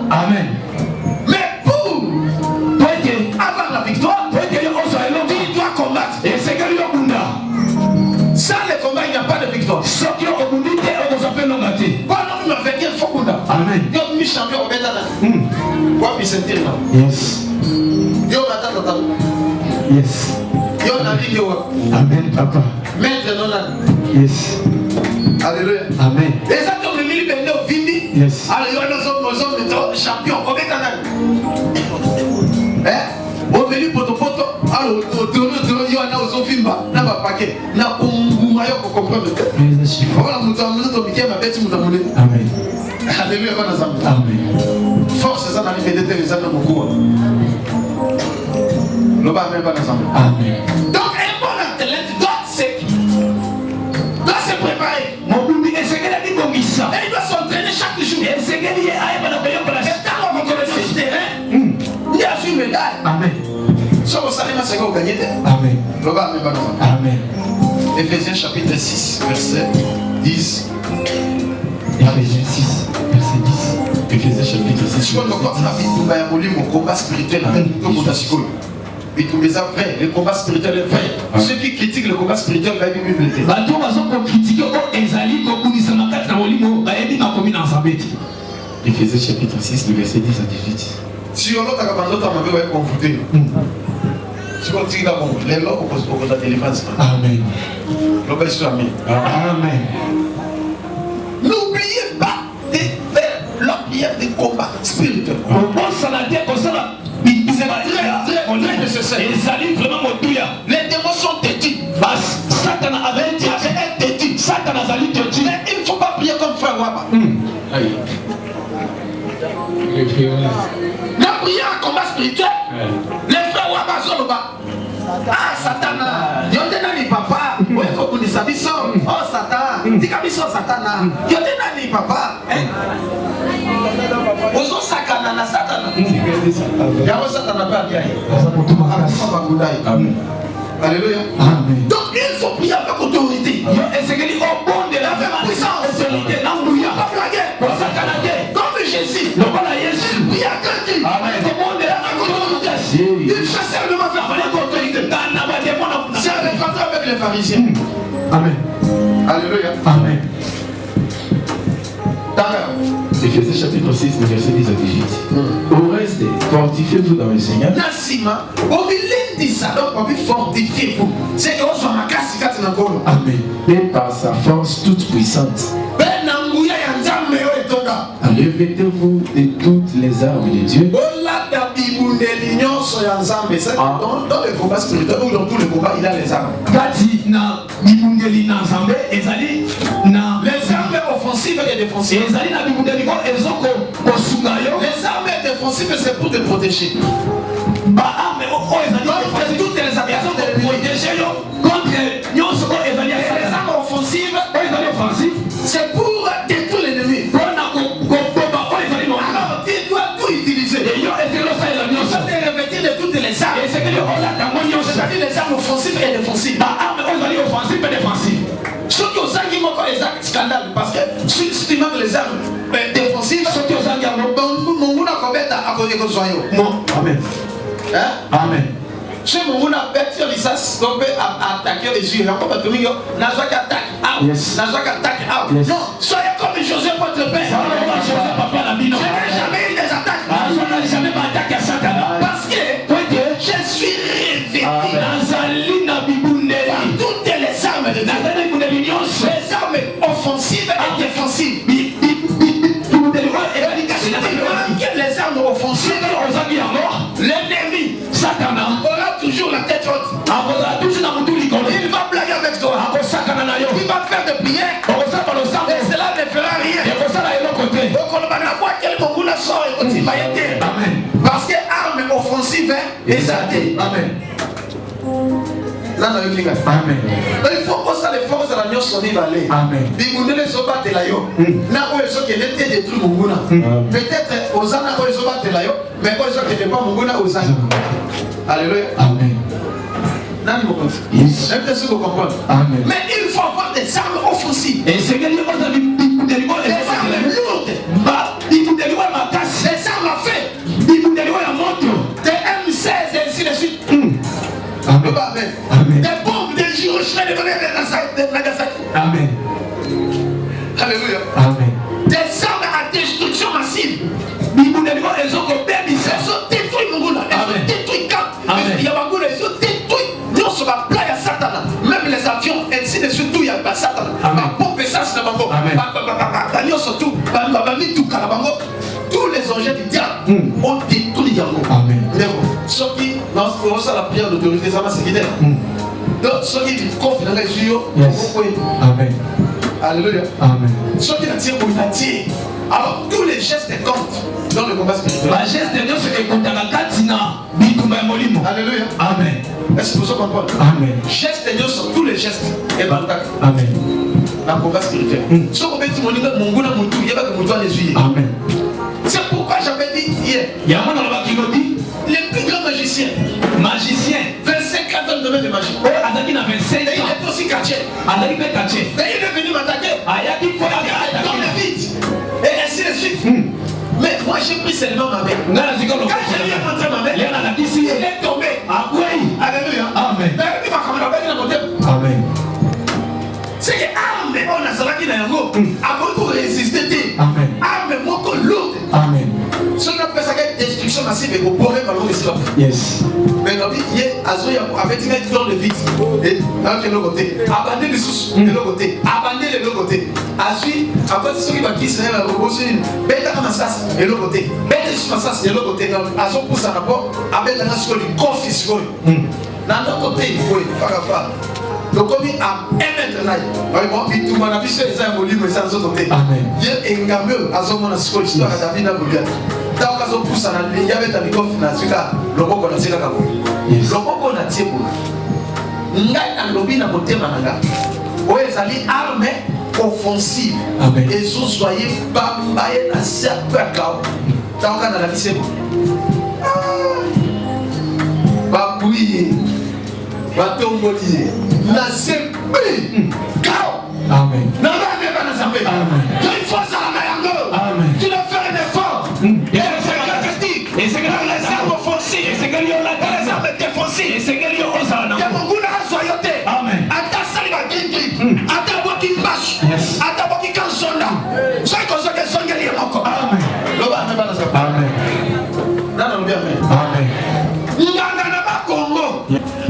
Amen. Mais pour avoir la victoire, il doit combattre. Sans le combat, il n'y a pas de victoire. Amen. Yes. Yes. Amen, papa. Yes. Alléluia. Amen. Yes. Champion. Au milieu poto, alors yo ana ozofimba na ba paquet na kunguma yo ko comprendre. Voilà mutu to bikia mabeti mutamule. Amen. Alléluia bana zambi. Amen. Force ça na libérer les âmes moko. Loba amen bana zambi. Amen. Donc un bon athlète doit se préparer. Et il doit s'entraîner chaque jour. Il y a une médaille. Amen. Sur le salut, c'est qu'on gagne. Amen. Amen. Éphésiens chapitre 6, verset 10. Éphésiens 6, verset 10. Éphésiens chapitre 6. Le combat spirituel le combat spirituel est vrai. Ceux qui critiquent le combat spirituel, va être biblique. Éphésiens chapitre 6, le verset 10 à 18. Si on a un confronté, si on dit les lois pour la délivrance. Amen. Amen. N'oubliez pas de faire la prière de combat spirituel. C'est très nécessaire. c'est. Les démons sont têtus. Satan avait têtu. Satan a têtu. Mais il ne faut pas prier comme frère Waba. La prière en combat spirituel, les frères Waba sont là-bas. Ah, Satan, Yondenani papa, oh Satan, Dikabiso Satan, Yondenani papa. Ozo sakana na Satan. Yabo Satan n'a pas bien. Amen. Alléluia. Amen. Donc il faut prier avec autorité. Et c'est que dit au bon de la puissance. Comme Jésus. Il prie à Dieu. Amen. Au bon de la autorité. Il chassait le démon avec autorité. C'est un rencontre avec les pharisiens. Amen. Alléluia. Amen. D'accord. Éphésiens chapitre 6, verset 10 à 18. Au reste, fortifiez-vous dans le Seigneur. Nassima, fortifiez-vous. C'est que vous ma casse quand on a Amen. Et par sa force toute puissante. Revêtez-vous de toutes les armes de Dieu. Dans le combat spirituel ou dans tous les combats, il a les armes. Les armes offensives et défensives. Les armes défensives, c'est pour te protéger. Toutes les armes les armes offensives, c'est pour détruire l'ennemi. Alors, tu dois tout utiliser. Tu dois te revêtir de toutes les armes. C'est-à-dire les armes offensives et défensives. Ceux qui ont zangi mon les armes scandales, parce que si tu manques les armes défensives, ceux qui ont zangi mon mouna commettre à cause de soyo. Amen. Amen. Chez mon mouna bête sur l'issas, on peut attaquer les yeux. Encore pas de milieu, n'a pas qu'attaque. N'a pas qu'attaque. Non, soyez comme Joseph votre père. Je n'ai jamais eu des attaques. Parce que je suis revêtu par toutes les armes de Dieu. Les armes offensives et défensives. Les armes offensives, l'ennemi aura toujours la tête haute. Il va blaguer avec toi. Il va faire des prières. Et cela ne fera rien. Parce que arme offensive est satée. Amen. Amen. Il faut que ça les forces de la nuit sont aller. Amen. Peut-être aux ânes mais aux gens qui ne pas Munguna aux ânes. Alléluia. Amen. Yes. Amen. Mais il faut avoir des armes offensives. Et c'est que les armes lourdes. Des armes à feu. Des M16 et ainsi de suite. Amen. Amen. Des bombes, des Hiroshima, des Nagasaki. Amen. Alléluia. Amen. Des armes à destruction massive. Elles ont détruit Munguna. Elles ont détruit Cap. Elles ont détruit. Nous sommes à plat à Satan. Même les avions, ainsi de suite, tout y a Satan. Pompe essence de Bango. Tous les objets du diable ont détruit Yango. Amen. Ceux qui, dans la prière d'autorité, ça va se quitter. Donc, ceux qui confient dans les yeux, Amen. Alléluia. Amen. Ceux qui l'attirent pour l'attirer. Alors, tous les gestes comptent dans le combat spirituel. Alléluia. Amen. Est-ce que vous comprenez? Amen. Gestes de Dieu sont tous les gestes. Et Amen. Dans le combat spirituel. Amen. C'est pourquoi j'avais dit hier. Les plus grands magiciens. 25 ans dans le domaine de magie. Et il est aussi caché. Et il est venu m'attaquer. Dans le vide. Et ainsi de suite. Mais moi j'ai pris seulement ma main. Quand j'ai bien montré ma main, il est tombé. Alléluia. Amen. Amen. C'est que arme, on a ça qui n'a rien. Pour résister. Amen. Arme, moi, lourde. Amen. Ce qu'on appelle ça destruction massive et pour bourrer par l'eau de l'islam. Yes. Mais il y a Azoya avec une dans le vide. Et nayoki eloko te abande lisusu eloko te abande eloko te azwi akwati soki bakisi na ye babobosi nini betaka masasi eloko te bete lisusu masasi eloko te azopusana mpo abetanga sikoyo likofi sikoyo na ndoko te boye fakafa lokomi a 1 mètre na ye bitumba na biso eza ya molimo eza nzoto te ye engambe oyo azomona sikoyo histoire ya David na Goliath ntango azopusana ye abeta likofi na sika loboko na tie kaka boye loboko na tie boye ngai nalobi na motema na ngai oyo ezali arme offensive ezozwa ye bamba ye na serpe ya kao ntango kaka nalakisi ebo babwi ye batomboli ye na serpe kao na bameba na zambe il faut azala na yango tu dois faire un effort et c'est que les armes offensives et c'est que les armes défensives et c'est que les osana ya monguna azwa yo te ata sali ba kinki ata boki mbash ata boki kansonda soki kozwa songeli ye moko loba ameba na zambe nana lobi amen nganga na bakongo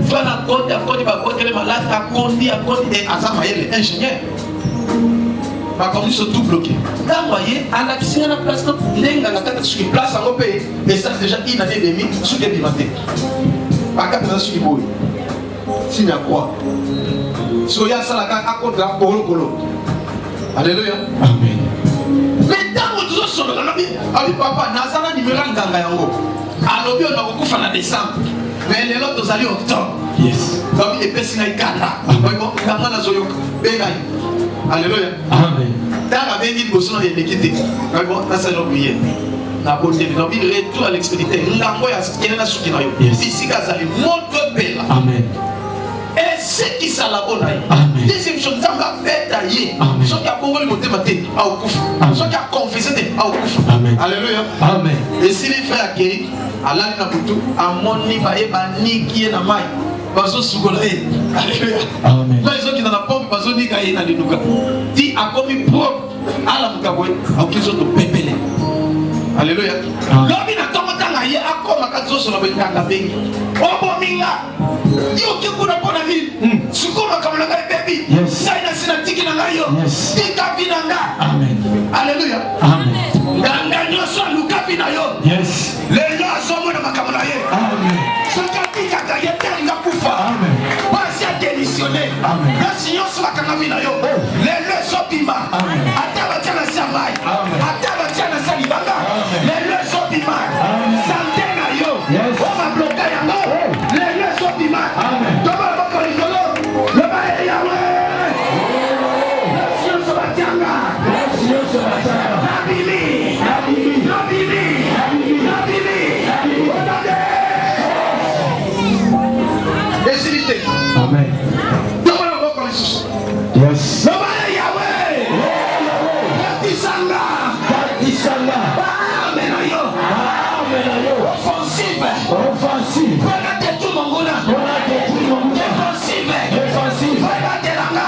fana kondi akondi bakondele malata akondi aza mayele ingénieur bakondi so tout bloqué ntango aye alakisi nga na place no ndenganga kaka soki place yango mpe eza déjà une année et demie soki ebima te bakapeza soki boye signe ya croix soki asalaka akodela kolokolo alleluya mais ntango tozosolola nabi abi papa nazala nimero ya nganga yango alobi oyo nakokufa na décembre mais lelo tozali octobre lobi epesi ngai kanda nganga nazoyoka bengai alleluya ntango abengi liboso na eleki te nasala obiye nabondeli nabi retour à l'expéditeur ngango ya kende na suki na yo bisika azali moto ebela esekisala bona ye deuxième chose ntango abeta ye soki abongoli motema te aokufa soki akonfese te aokufa alleluya esili frère akei alali na butu amoni baye baniki ye na mai bazosukola ye alleluya ba ezokita na pompe bazonika ye na linuka ti akomi propre alamuka boye aoki nzoto pepele alleluya lobi na ntongo ntanga ye akoma kati zosola benganga bengi obominga yoki kuna mpona nini sikoyo makambo na ngai bebi ngai nasi natiki na ngai yo tika vi na nga alleluya nganga nyonso aluka vi na yo lelo azomona makambo na ye soki atikaka ye telinga kufa pasi adémissionne kasi nyonso bakanga vi na yo lelo ezobima ata batia na si ya mai ata batia na si ya libanga lelo ezobima sante na yo omabloka yango lelo ezobima tobala boko likolo loba ye yawe nasi nyonso batianga nabimi esilite tobala boko lisusu loba ye yawe batisanga amena yo offensive mpona te tu monguna défensive batelanga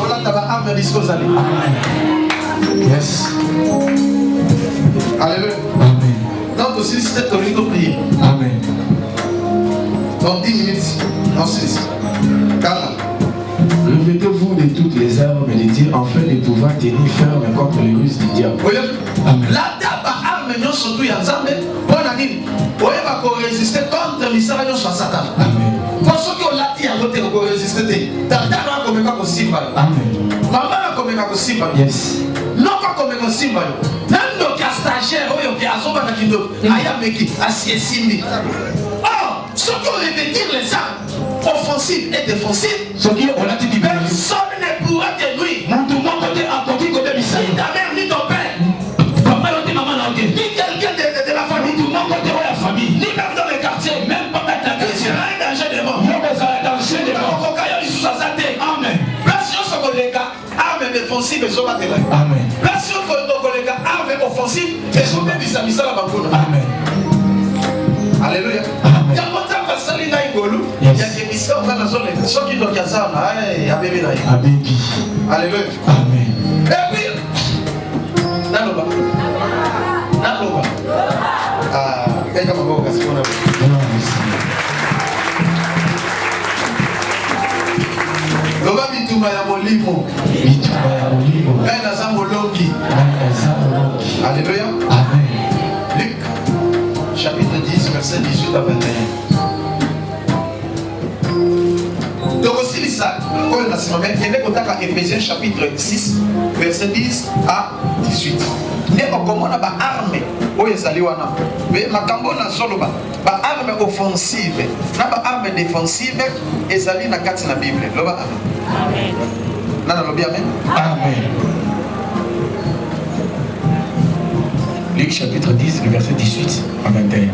olanda baarme bisiko ozali alleluya donc osilisi te tolingi toprie dans 10 minutes osilisi kala Revêtez-vous de toutes les armes de Dieu afin de pouvoir tenir ferme contre les ruses du diable. Lata baarme nyonso tu ya nzambe mpona nini oyeba koresiste contre misala nyonso ya satana po soki olati yango te okoresiste te tatano akomeka kosimba yo mama akomeka kosimba yo noko akomeka kosimba yo nandoki ya stagiaire oyo ke azobana kindoki ayameki asi esimbi soki orevêtir les armes offensive et défensive, personne ne pourra te nuire. Ni ta mère, ni ton père, ni quelqu'un de la famille, ni même dans les quartiers, même pas mettre la question. Un danger de mort. Amen. Arme défensive et Amen. Arme offensive et Amen. Alléluia. Alléluia. Amen. Et puis, Naloba. bitumba ya molimo. Ngai naza molongi. Alléluia. Amen. Luc, chapitre 10, verset 18 à 21. Donc aussi l'Isaac, quand on a ce moment, il est contact à Éphésiens chapitre 6, verset 10 à 18. Ne okomona ba arme oyo ezali wana. Mais makambo na zoloba ba arme offensive na ba arme défensive ezali na kati na Bible. Loba amen. Amen. Nana lobi amen. Amen. Luc chapitre 10, le verset 18 à 21.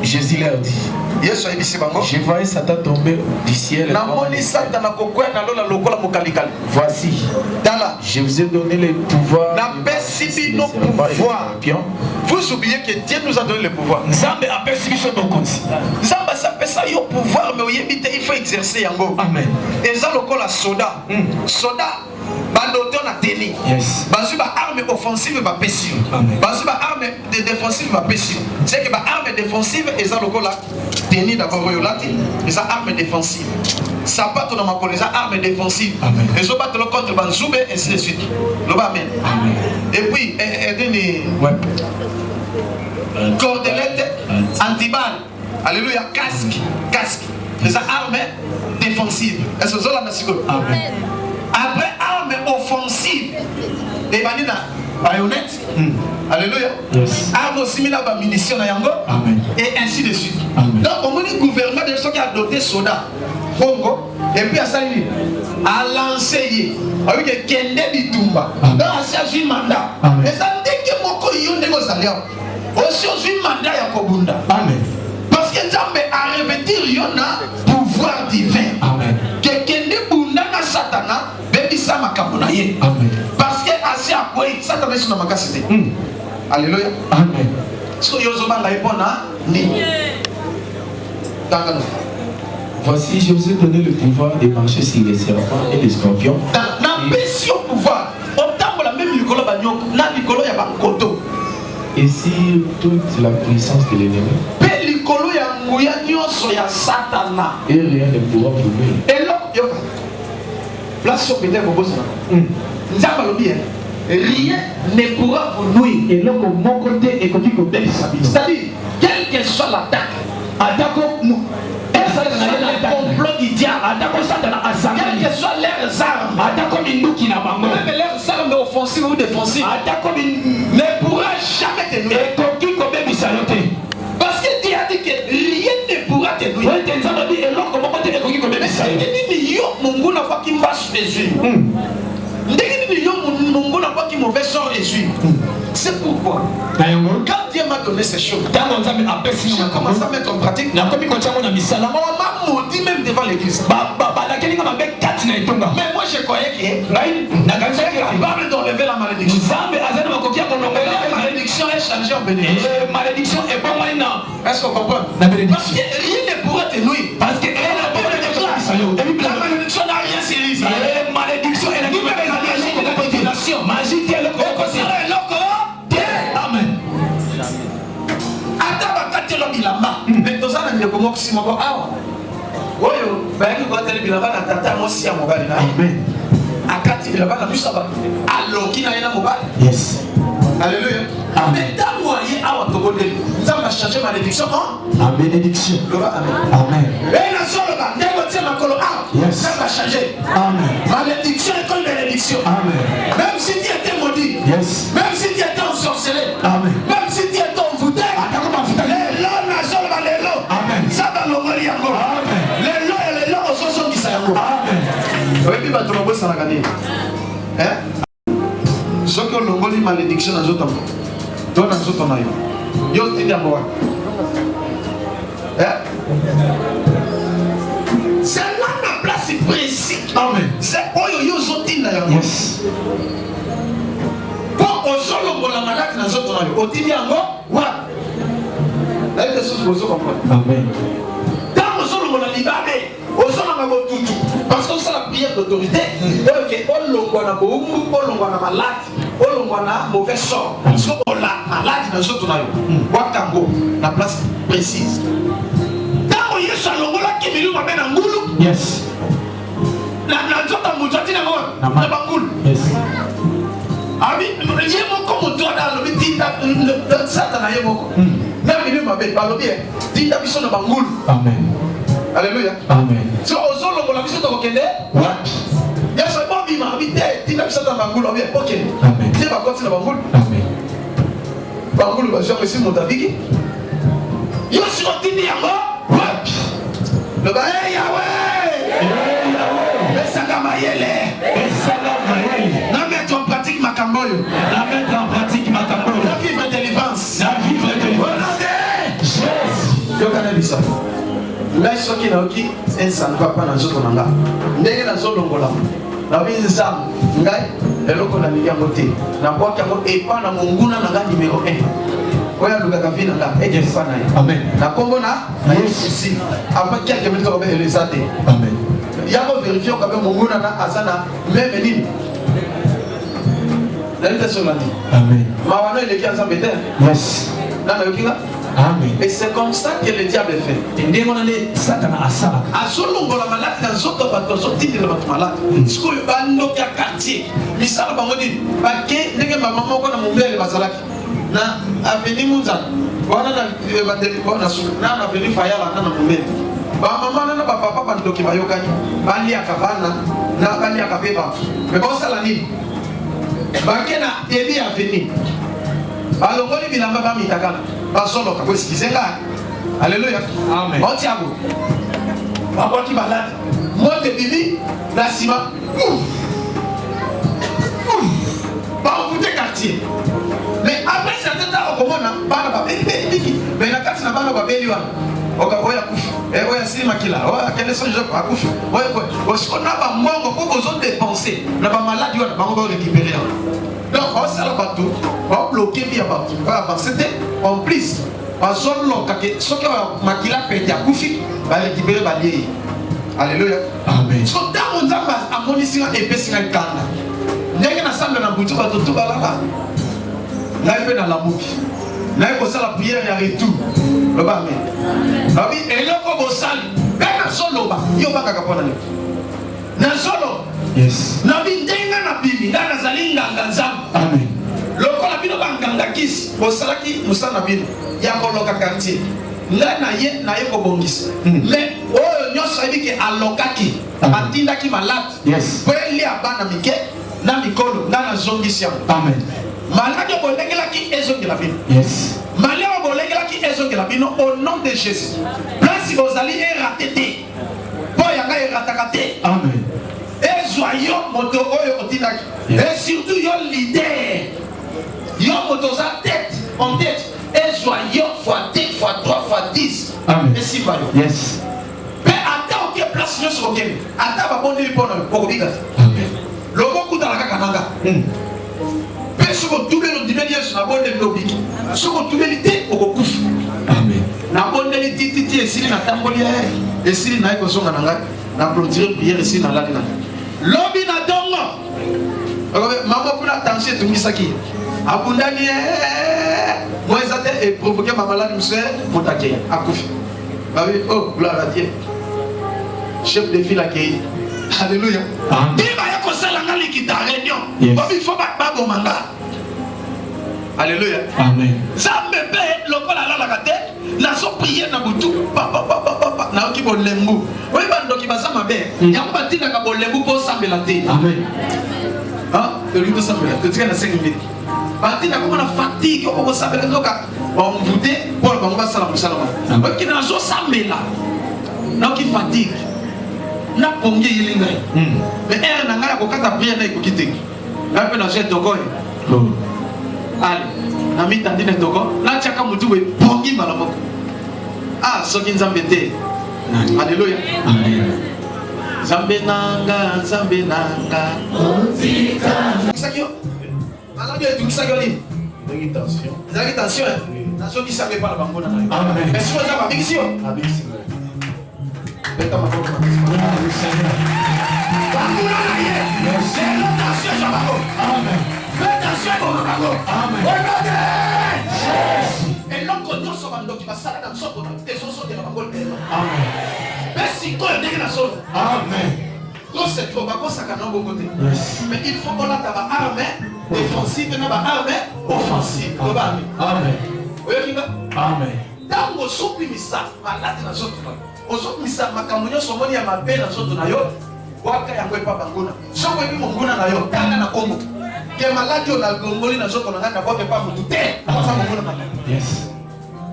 Jésus leur dit, je voyais Satan tomber du ciel. Voici, je vous ai donné le pouvoir. Vous oubliez que Dieu nous a donné le pouvoir. Zamba s'appelle yo pouvoir, mais il faut exercer yango. Amen. Et ça le col à soda. Soda. Bandoton a tenu. Yes. Basu ba arme offensive ba pessi. Basu ba arme défensive ba pessi. C'est que ba arme défensive et ça le col a tenu d'abord yo lati. Et ça arme défensive. Ça pas dans ma collège arme défensive. Et ça bat le contre banzoube et ainsi de suite. Le ba amen. Amen. Et puis cordelette antiballe. Alléluia, casque. C'est ça arme défensive. Est-ce que ça la nation? Amen. Après arme offensive, et banina baïonnette, alléluia, yes. Arme aussi mis la munition na yango, et ainsi de suite. Amen. Donc au moins le gouvernement de ceux qui a doté soda, Congo, et puis à ça a lancé, avec le Kende Bitumba, dans la séance mandat. Et ça dit que mon coyon de Gosalia, aussi un mandat ya Kobunda. Amen. Parce que Zambé a revêtir yona pouvoir divin. Amen. Que Kende Bunda na Satana. Amen. Parce que assez à quoi ça t'avait sur ma cassette. Alléluia. Amen. So Yozoma la épona ni. Voici, je vous ai donné le pouvoir de marcher sur les serpents et les scorpions. Na besio pouvoir. Autant la même likolo banyok, na likolo ya bakoto. Et sur toute la puissance de l'ennemi. Pe likolo ya nguya nyonso ya Satana. Et rien ne pourra vous nuire. Et là, place sur peut-être vos boss. Rien ne pourra vous nuire. Et là, comme mon côté et côté comme c'est-à-dire, quelle que soit l'attaque, complot du diable, quelles que soient leurs armes, même leurs armes offensives ou défensives, ne pourra jamais te nuire. Parce que Dieu a dit que rien ne pourra te nuire. Mungu n'a pas qui va se réjouir. Mauvais sort réjouir. C'est pourquoi quand Dieu m'a donné ces choses, j'ai commencé à mettre en pratique. Maman maudit même devant l'église. Mais moi je croyais que capable d'enlever la malédiction. La malédiction est changée en bénédiction. Malédiction est pas maintenant. Est-ce qu'on comprend? Parce que rien ne pourra te nuire. Parce que la malédiction n'a rien série. La malédiction est la malédiction. Magie est le Amen. Attends, bilamba. Mais tous ça n'a pas comment si mon ah. Oyo, ben qui va télé bilamba na tata moi si à mon bali. Amen. Akati bilamba na plus ça va. Alors qui n'a rien à mon bali. Yes. Alléluia. Mais dans moi il a un togo de. Ça va changer malédiction en bénédiction. Amen. Amen. Et la seule là, négocier ma colo ah. Ça va changer. Amen. Malédiction est comme bénédiction. Amen. Même si tu étais maudit. Yes. Même si tu étais ensorcelé. Amen. Même si tu étais envoûté. Les lots na seule là les lots. Amen. Ça va l'envoyer encore. Amen. Les lots et les lots au son qui ça encore. Amen. Oui, puis bah tu vas ça la gagner. Hein? Ce que l'on dit malédiction dans autres temps. Dans autres temps yo ti d'abord. Hein? C'est là la place précise. Amen. C'est oyo yo zoti na yango. Yes. Pour ozolo la malade dans autres temps yo. Oti yango wa. Là il y a des choses que vous comprenez. Amen. Quand ozolo la libéré, ozolo na botutu parce que c'est la prière d'autorité. OK, on longwa na boumbu, on longwa na malade. On a mauvais sort. Parce qu'on l'a malade dans ce tournoi. Wakango, la place précise. Dans le Yesu Longola qui me l'a mis en goulou. Yes. na nzota mutu atina ngo na bangulu. Yes. Ami ye moko mutu ana lobi tinda satana ye moko. Na mine mabe balobi tinda biso na bangulu. Amen. Alléluia. Amen. So ozolo ko la biso to kende. Wapi? Ya so bon bi ma bi te tinda biso na bangulu obi OK. Amen. Te ba koti na bangulu. Amen. Bangulu ba so si mutaviki. Yo si otini yango. Wapi? Le ba Yahweh. Besanga mayele. Besanga mayele. Na mettre en pratique makamboyo. Na mettre en pratique makamboyo. Na vivre délivrance. Na vivre délivrance. Jésus. Yo kana bisa. Ngai soki na oki ensan papa na zoto nanga. Ndenge na zolongola. Na binza ngai eloko na liya mote. Na kwa kango epa na monguna na ngani numéro 1. Oya luka ka vina nga eje sana. Amen. Na kombo na Yesu si. Avant quelques minutes on va les ater. Amen. Yako vérifier quand même monguna na azana même nini. Nalita solani. Amen. Mawano il est qui ensemble bête. Yes. Nana yokinga. Amen. Et c'est comme ça que le diable fait. Ndenge on allait Satana asala. Azolongola malade na zoto bato zotindela bato malade. Sikoyo bandoka quartier. Misala bango di bake ndenge mama moko na mumbele bazalaki. Na aveni munza. Wana na bandeli bona su. Na aveni fayala na mumbele. Ba mama na ba papa bandoki bayokani. Bali akabana na bali akabeba. Mais bon ça la nini? Bake na ebi aveni. Balongoli bilamba ba mitakana. Basolo ka kwesikizenga. Alléluia. Amen. On tiago. Papa qui balade. Monte bibi na sima. Ba on fout quartier. Mais après certain temps on commence bana ba beli. Mais na kati na bana ba beli wana. Oka oya kufi. Oya sima kila. Oya kele son je pa kufi. Oya ko. On a ba mongo pour besoin de dépenser. Na ba maladie wana ba on va récupérer. Donc on s'est là partout. On bloquer via partout. C'était en plus. En zone longue, ce que Makila pète à Koufi, va récupérer Balié. Alléluia. Amen. So dans mon temps, à mon ici, on est baissé un canne. N'est-ce pas ensemble dans boutique à tout là. Là, il fait dans la boucle. Là, il faut ça la prière et arrête tout. Le bas, mais. Ah oui, et là, comme au sale, ben, dans solo, il y a pas qu'à capona. Dans solo. Yes. Nabi ndenga na bibi, dans la zalinga, dans Amen. loko la bino banganga kisi bosalaki musana bino ya koloka quartier nga na ye ko bongisa mais oyo nyoso ebiki alokaki atindaki malade Yes. po eli abana mike na mikolo na zongisi yango. Amen. Malade bolengelaki ezongela bino. Yes. Malade bolengelaki ezongela bino au nom de Jésus. Place bozali eraté te po yanga erataka te. Amen. Ezwa yo moto oyo otindaki et surtout yo leader. Yo motoza tête en tête et soyons fois 2 fois 3 fois 10. Amen. Et si bayo. Yes. Mais attends que place nous sur game. Attends ba bondi lipono ko biga. Amen. Logo kuta la kananga. Mais ce que tout le dimeli yesu na bondi lobiki. Ce que tout le té ko kufu. Amen. Na bondi li titi esili na tamboli esili na ko songa nanga na clôturer prière esili na ladina. Lobi na dongo. Maman pour la tension tungisaki. Abundani moi ça a provoqué ma maladie monsieur Moutaké akufi. Bah oui, oh gloire à Dieu. Chef de file accueilli. Alléluia. Dis bah y'a qu'on s'est la liquide à réunion. Bah il faut pas bomanga. Alléluia. Amen. Ça me paie le col à la gâte. Na so prier na butu. Papa na oki bolembu. Oui bando ki basa mabe. Y'a pas dit na ka bolembu pour s'embelater. Amen. Ah, le lui de s'embelater. Tu as 5 minutes. Bati na komona fatigue ko sabela ndoka on voûter pour le bango sala musala ma ki na zo samela na ki fatigue na pongi yilinga mais er na ngala ko kata prière na ko kiteki na pe na jet toko allez na mi tandine toko na chaka mutu we pongi malamoko ah soki nzambe te alléluia Amen. Zambe nanga sakio malade est tout ça goli. Tension. Vous avez tension hein? Nation qui savait pas la banque. Amen. Mais si vous avez avec ici. Avec ici. Faites ma banque. Amen. Faites attention à votre banque. Amen. Et l'homme qu'on nous sommes dans qui va s'arrêter dans son des choses de la banque. Amen. Mais si quoi est dans son. Amen. quand c'est trop bas, ça canne beaucoup côté. Mais il faut qu'on ait une arme défensive et une arme offensive. Amen. Amen. Dans vos soupimisa, malade dans les autres. Aux autres misa, ma camouflage, son moni à ma belle dans les autres nayo. Waka ya kwepa banguna. So kwepi monguna nayo, tanga na Congo. Que malade on a gongoli dans les autres naga na bote pas mutu. Comme ça monguna mama. Yes.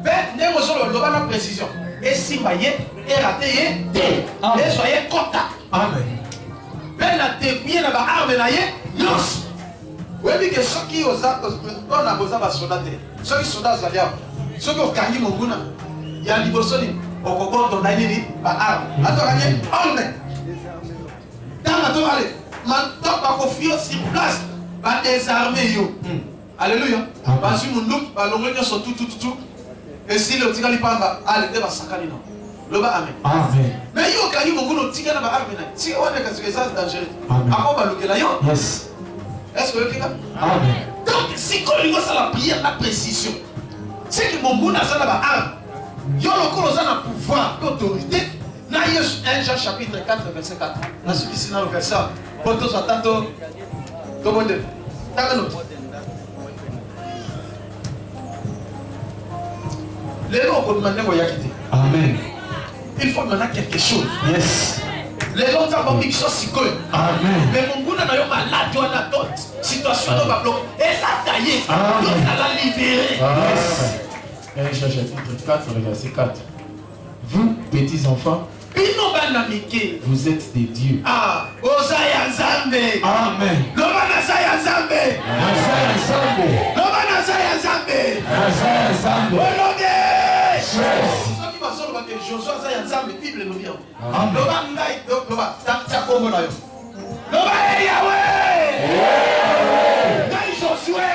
Ben, n'est-ce pas le droit de précision. Et si maillé, et raté, et soyez contact. Amen. Ben la dévié na ba arme na ye, nos. Oui, mais que ceux qui osent, on a besoin de soldats. Ceux qui sont dans la guerre, ceux qui ont gagné mon goût, il y a un niveau solide. Au concours, on a une arme. Attends, gagné, arme. Dans la tour, allez, maintenant, pas confiance sur place, va désarmer yo. Alléluia. Parce que mon loup, va l'ongler sur tout. Et si le tigre n'est pas en bas, allez, il va s'accaler. Le bas, amen. Amen. Mais yo, gagné mon goût, le tigre n'a pas arme. Si on est que c'est dangereux. Après, on va le gagner. Yes. Est-ce que vous avez Amen. Donc, si on a la prière, la précision, c'est que mon goût a la arme. Yo le a pouvoir, l'autorité. Dans 1 Jean chapitre 4, verset 4. Là, ce qui est dans le verset, Potos Atato, Tomode. Les gens vont demander où il y a quitté. Amen. Il faut maintenant quelque chose. Yes. Les gens vont dire que c'est quoi. Amen. Mais mon goût n'a pas malade, on a d'autres situations dans ma bloc. Et là, taillé. Amen. On a la libéré. Amen. 1 Jean chapitre 4, verset 4. Vous, petits enfants, vous êtes des dieux. Ah, Osaya Nzambe. Amen. Lomana Saya Nzambe. Osaya Nzambe. Lomana Saya Nzambe. Osaya Nzambe. Olode. Ceux qui passent le bateau, Joshua Saya Nzambe, Bible nous dit. Amen. Loma Ngai, Loma, ta Congo na yo. Loma Yahweh. Ngai Josué.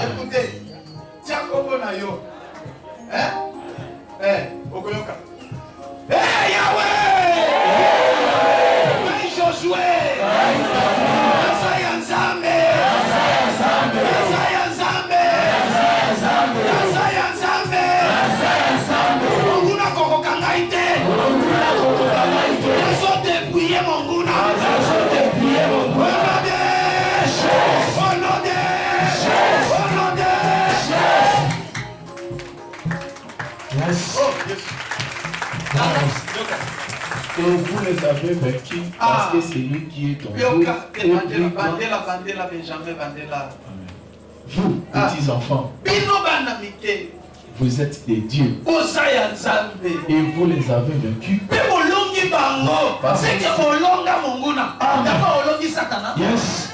Écoutez, ta Congo na yo. Okoyoka. Hey Yahweh! Hey Josué! Asaya Nzambe! Asaya Nzambe! Asaya Nzambe! Monguna koko kangaite! Nazo dépouiller Monguna! Yes. Oh, yes. Et vous les avez vaincus parce que c'est lui qui est en vous. Bandela, Benjamin, Bandela. Vous, petits enfants, vous êtes des dieux. Et vous les avez vaincus. Parce que yes.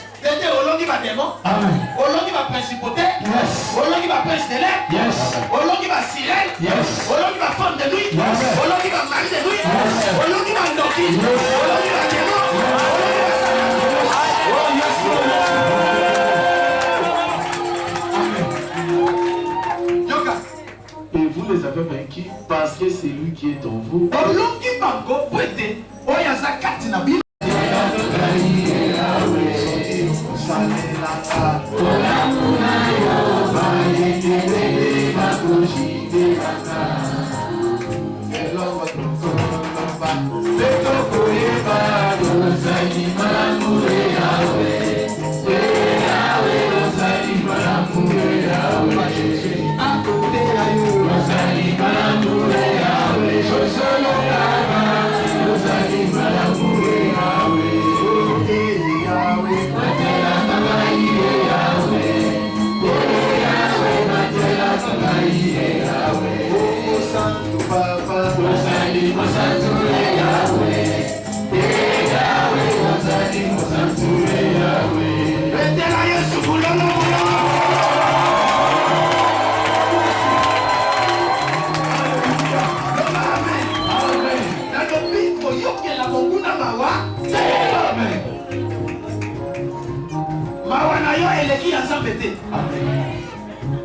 Olongi ba démon, Amen. Olongi ba principauté, Yes. Olongi ba prince de l'air, Yes. Olongi ba sirène, Yes. Olongi ba femme de nuit, Yes. Olongi ba mari de nuit, Yes. Olongi ba ndoki, Olongi ba démon, Olongi ba Amen. Yoka. Et vous les avez vaincus parce que c'est lui qui est en vous. Olongi ba go pwete, oyaza kati na bi.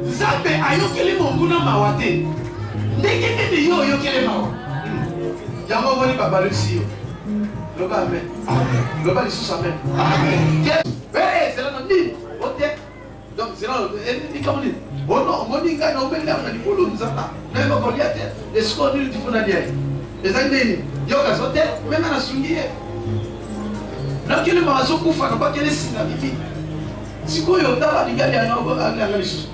Nzambe ayokeli monguna mawa te. Ndenge nini yo oyokeli mawa? Yango boni babalusi yo. Loba amen. Amen. Loba lisusu amen. Amen. Eh, c'est là non dit. Ote. Donc c'est là ni comme dit. Oh non, moni ngai na obeli na likolo nzamba. Na yo koliate. Est-ce qu'on dit du fona dia? Les années yoka zote même na sungie na kile mawazo kufa na bakele singa bibi sikoyo taba lingali ana lisusu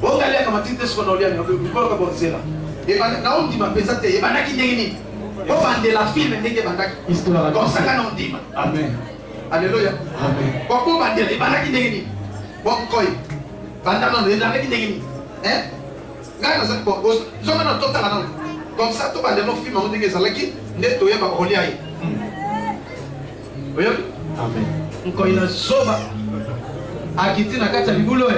bongali kama tinte siko na oliani ko ka bonzela e bana na ondima pesa te e bana ki ndenge ni o bande la film ndenge bandaki histoire comme ça kana ondima amen alléluia amen ko bande e bana ki ndenge ni bon koy banda non e bana ki ndenge ni ngana za ko zonga na tota kana comme ça to bande no film on ndenge zalaki ndeto yeba oliai oyo amen nko ina soba akiti na kati ya libulo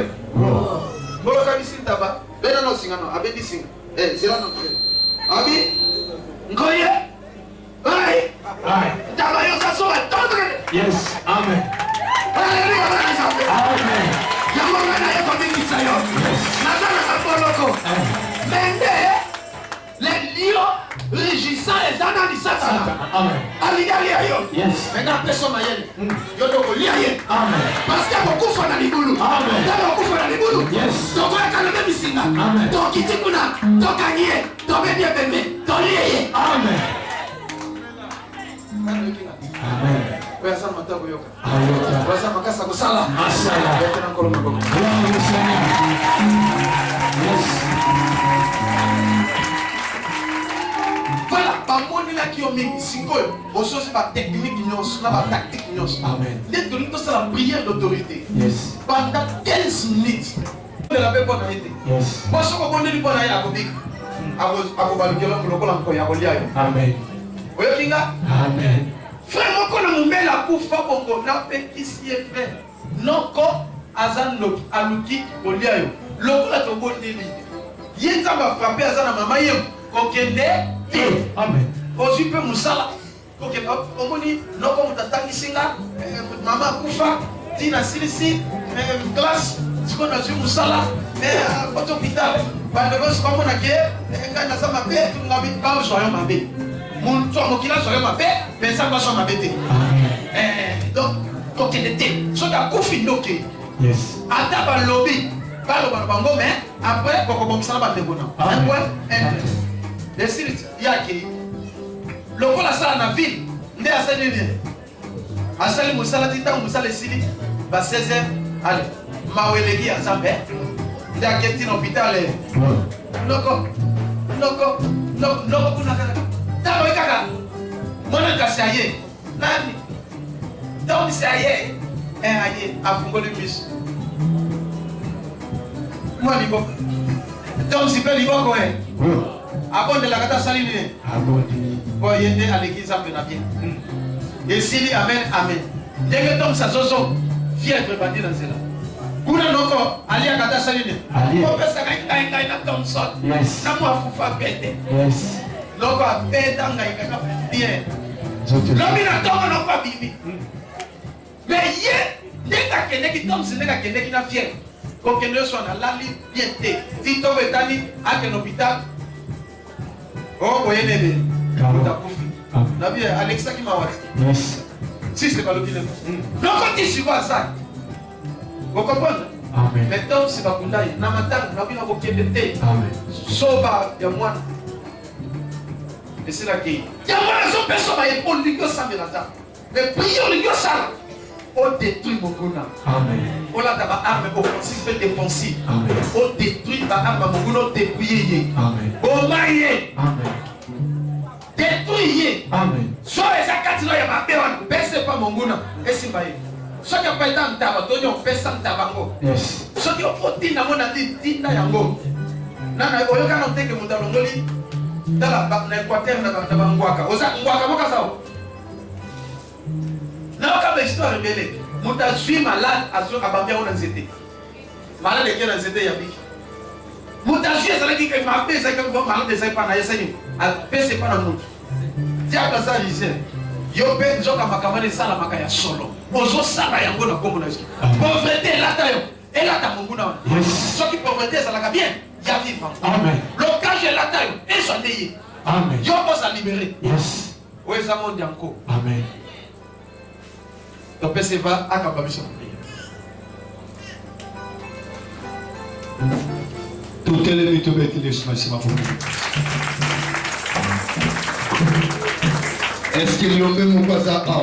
bolo kabisi ntaba bena no singano abendi singa zela no tele abi ngoye ai taba yo kasoba todo yes amen amen yango ngana yo komikisa yo nazana kapoloko mende le lion régissant les ânes du Satan. Amen. Aligali ayo. Yes. Maintenant personne mayele. Yo doko li aye. Amen. Parce que beaucoup font dans les boulot. Amen. Beaucoup font dans les boulot. Yes. Donc on a quand même ici là. Amen. Donc qui tikuna, donc gagner, donc bien bébé, donc lié. Amen. Amen. Oya sana matabu yoka. Amen. Oya sana makasa kusala. Masala. Yote na koloma boko. Yes. Voilà, bamoni la ki omingi sikoyo, ososi ba technique nyonso na ba tactique nyonso. Amen. Dès que nous la prière d'autorité. Yes. Pendant 15 minutes. On la paix pour été. Yes. Moi ce qu'on dit pour na akobik. Ako balukela lokola ko ya kolia yo. Amen. Oyo kinga? Amen. Frère moko na mumbela kufa bongo na pe kisi e frère. Noko azan loki aluki kolia yo. Lokola to bondeli. Yenza ba frapper azana mama yo. Kokende amen. Ozi pe musala. Kokende omoni noko mutataki singa mama kufa tina silisi classe siko na zu musala koto hospital bande ko siko mona ke ngana sama pe ngami ba so yo mabe. Mon to mokila so yo mabe, pensa ba so mabe te. Donc kokende te. So da kufi noke. Yes. Ata ba lobby ba lo bango mais après koko bomsala ba ndebona. Après le site yake lokola sala na ville nde asali ni asali musala tita musala sili ba 16h allez maweleki ya zambe nde aketi na hôpital noko kuna kaka tawo kaka mona kasaye nani tawo saye aye afungole bis moi ni boko donc si pe li boko abonde la kata sali ni abondi bo yende à l'église à bien et sili amen amen ndenge tom sa zozo fièvre bandi dans cela kuna noko ali akata sali ni ko pesa ngai na Thompson yes na mo afufa pete yes loko apeta ngai kaka bien lobi na tongo no pa bibi mais ye ndeka kende ki Thompson ndeka kende ki na fièvre ko kende so na lali bien te tito betani à l'hôpital. Oh, vous voyez, la vie Alexa qui m'a dit. Yes. Si c'est pas le bilan. Donc, quand tu suis ça, vous comprenez? Amen. Maintenant, c'est pas Kundaï. Namatan, la vie n'a aucun détail. Amen. Soba, il y a moi. Et c'est là qui. Il y a moi, les autres personnes, ils ont l'ego sans melata. Mais prions l'ego sans. On détruit mon gouvernement. Amen. On a d'abord arme offensive et défensive. Amen. On détruit ma arme mon gouvernement dépouillé. Amen. On maille. Amen. Détruit. Amen. Soit les acatino ya ma béwan, baisse pas mon gouvernement. Et c'est maille. Soit qu'il n'y a pas de temps, on pèse en tabango. Yes. Soit qu'il y a pas de temps, on a dit, tina yango. Nana, on y a un temps que mon talongoli. Dans l'Équateur, dans la Ngwaka. Osa Ngwaka, moka sao. Na kama histoire mbele muta suis malade aso abambia ona nzete malade ke na nzete ya biki muta suis ça qui que ma pesa que bon malade ça pas na yesani a pesa pas na mutu tia ka sa yise yo pe nzoka makamane sala makaya solo ozo sala yango na kombo na ski pauvreté lata yo elata mungu na so ki pauvreté ça la bien ya vivant amen l'occasion lata yo et so ndeye amen yo peut se libérer yes ouais ça monde yanko amen. Donc, c'est pas à capabilité. Tout est le mythe de l'Église, c'est ma Est-ce que l'homme mon quoi ça a?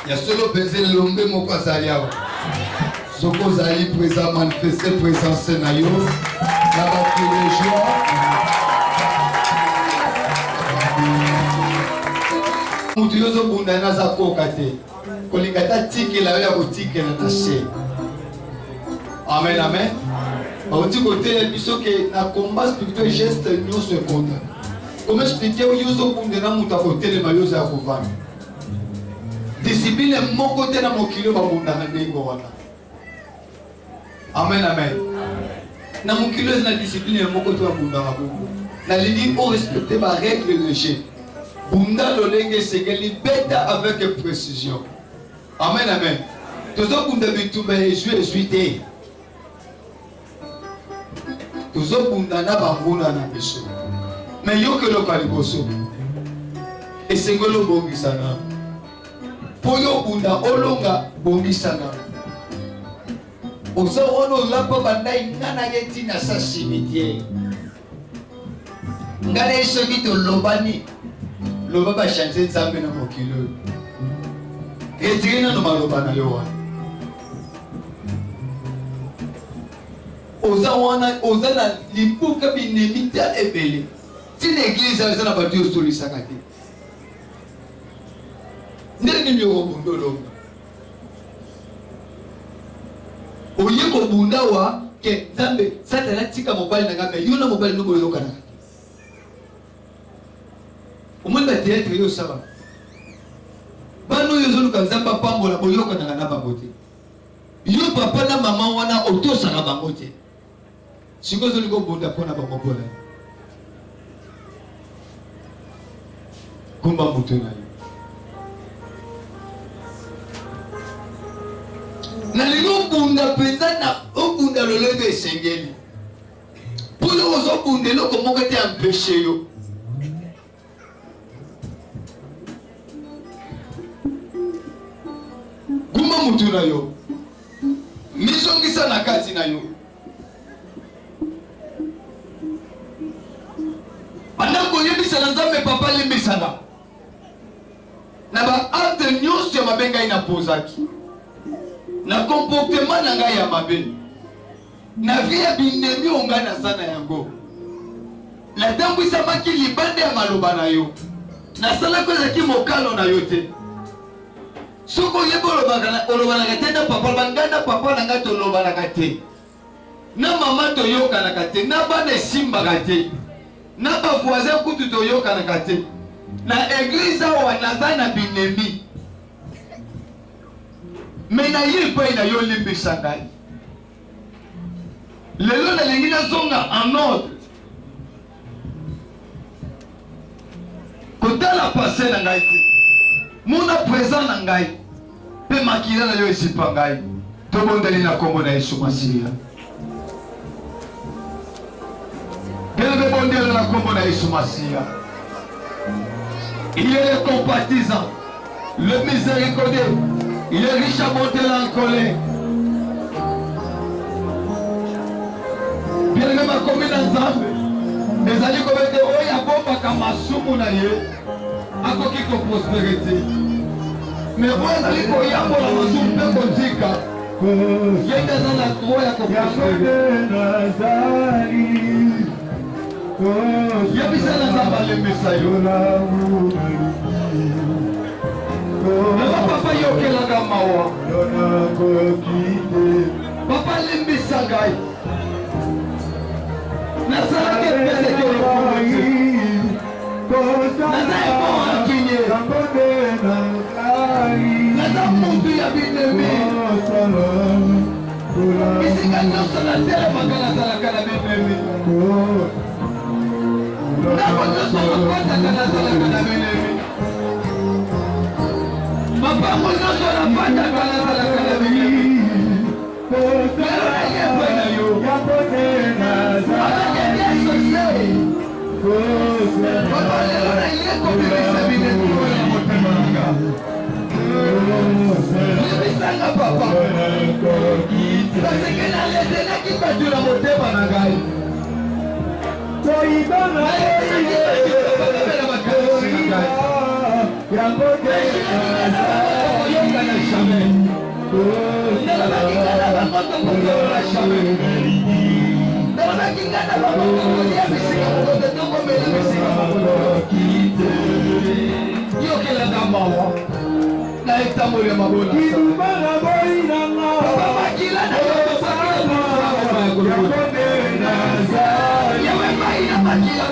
Il y a solo pesé l'homme mon quoi ça y a. Ce que vous allez présent manifester présence na yo, na ba privilégié. Mutu yozo bunda na za kokate. Kolingata tiki la ya botike na she. Amen amen. Au-dessus côté biso que na combat spirituel geste nous se compte. Comment expliquer au yozo bunda na muta côté le mayo za kovana. Discipline mon côté na mokilo ba bunda na ndingo wana. Amen amen. Na mokilo na discipline mon côté ba bunda ba bongo. Na lili au respecter ba règle de jeu. Bunda lolenge segeli beta avec précision. Amen amen. Toujours bunda bitumba juité. Toujours bunda na banguna na biso. Mais yo que le kaliboso. Et sengolo bongisana. Poyo bunda olonga bongisana. Ozo ono lapa bandai ngana yeti na sa cimetière. Ngana isoki to lobani. Loba ba changer nzambe na mokilo. Etirina no maloba na yo. Oza na limbuka binemita ebele. Ti l'église a na batu soli sakati. Ndenge ni yo bundolo. Oye ko bunda wa ke nzambe satana tika mobile na ngambe yo na mobile no boyo kana. Omunda théâtre yo saba. Bano yo zolu kanzamba pambola boyo kana na bangote. Yo papa na mama wana otosa na bangote. Siko zolu ko bunda pona bangobola. Kumba mutuna. Na ligo bunda peza na obunda lolebe sengeli. Polo ozo bunda lo ko mokete empêcher yo. Kumba mutuna yo. Misongisa na kazi na yo. Pandako yebisa na nzambe papa limbisa na. Na ba acte nyonso ya mabenga ina pozaki. Na comportement na ngai ya mabe. Na vie ya binemi ongana sana yango. Na tangu isamaki libande ya maloba na yo. Na sala ko ezaki mokalo na yo te. Soko yebo oloba na kate na papa bangana papa na ngato oloba na kate. Na mama to yoka na kate, na bana simba kate. Na ba voisin kutu to yoka na kate. Na église wa nazana binemi. Mais na ye pa ina yo limbisa ngai. Lelo na lingi na zonga en ordre. Kotala passé na ngai. Mona présent na ngai. Pe makila na yo esipa ngai. To bondeli na kombo na Yesu Masiya. Pe bondeli na kombo na Yesu Masiya. Il est le compatissant, le miséricordieux. Il est riche à monter en colère. Bien même à combien d'ensemble, les alliés comme des hauts et à bomba comme à Soumounaye, à quoi qui prospérité. Mais moi, les alliés comme à bomba comme à Soumounaye, il y a des gens à trois à prospérité. Il y a des gens à les messages. Papa yokela kamawa papa limbisa ngai nasala ke pese ke nasala ko akinye nasala muntu ya binemi isika nyonso na tere makala zalaka na binemi nako nyonso makwataka na zalaka na binemi papa mo nyonso na pata kala kala kala binemi pero na ye kwena yo abanye bien sosei papa lelo na ye kobimisa binemi oyo motema nanga libisanga papa parce que naledelaki batu na motema na ngai naledelaki batu na motema na ngai Makila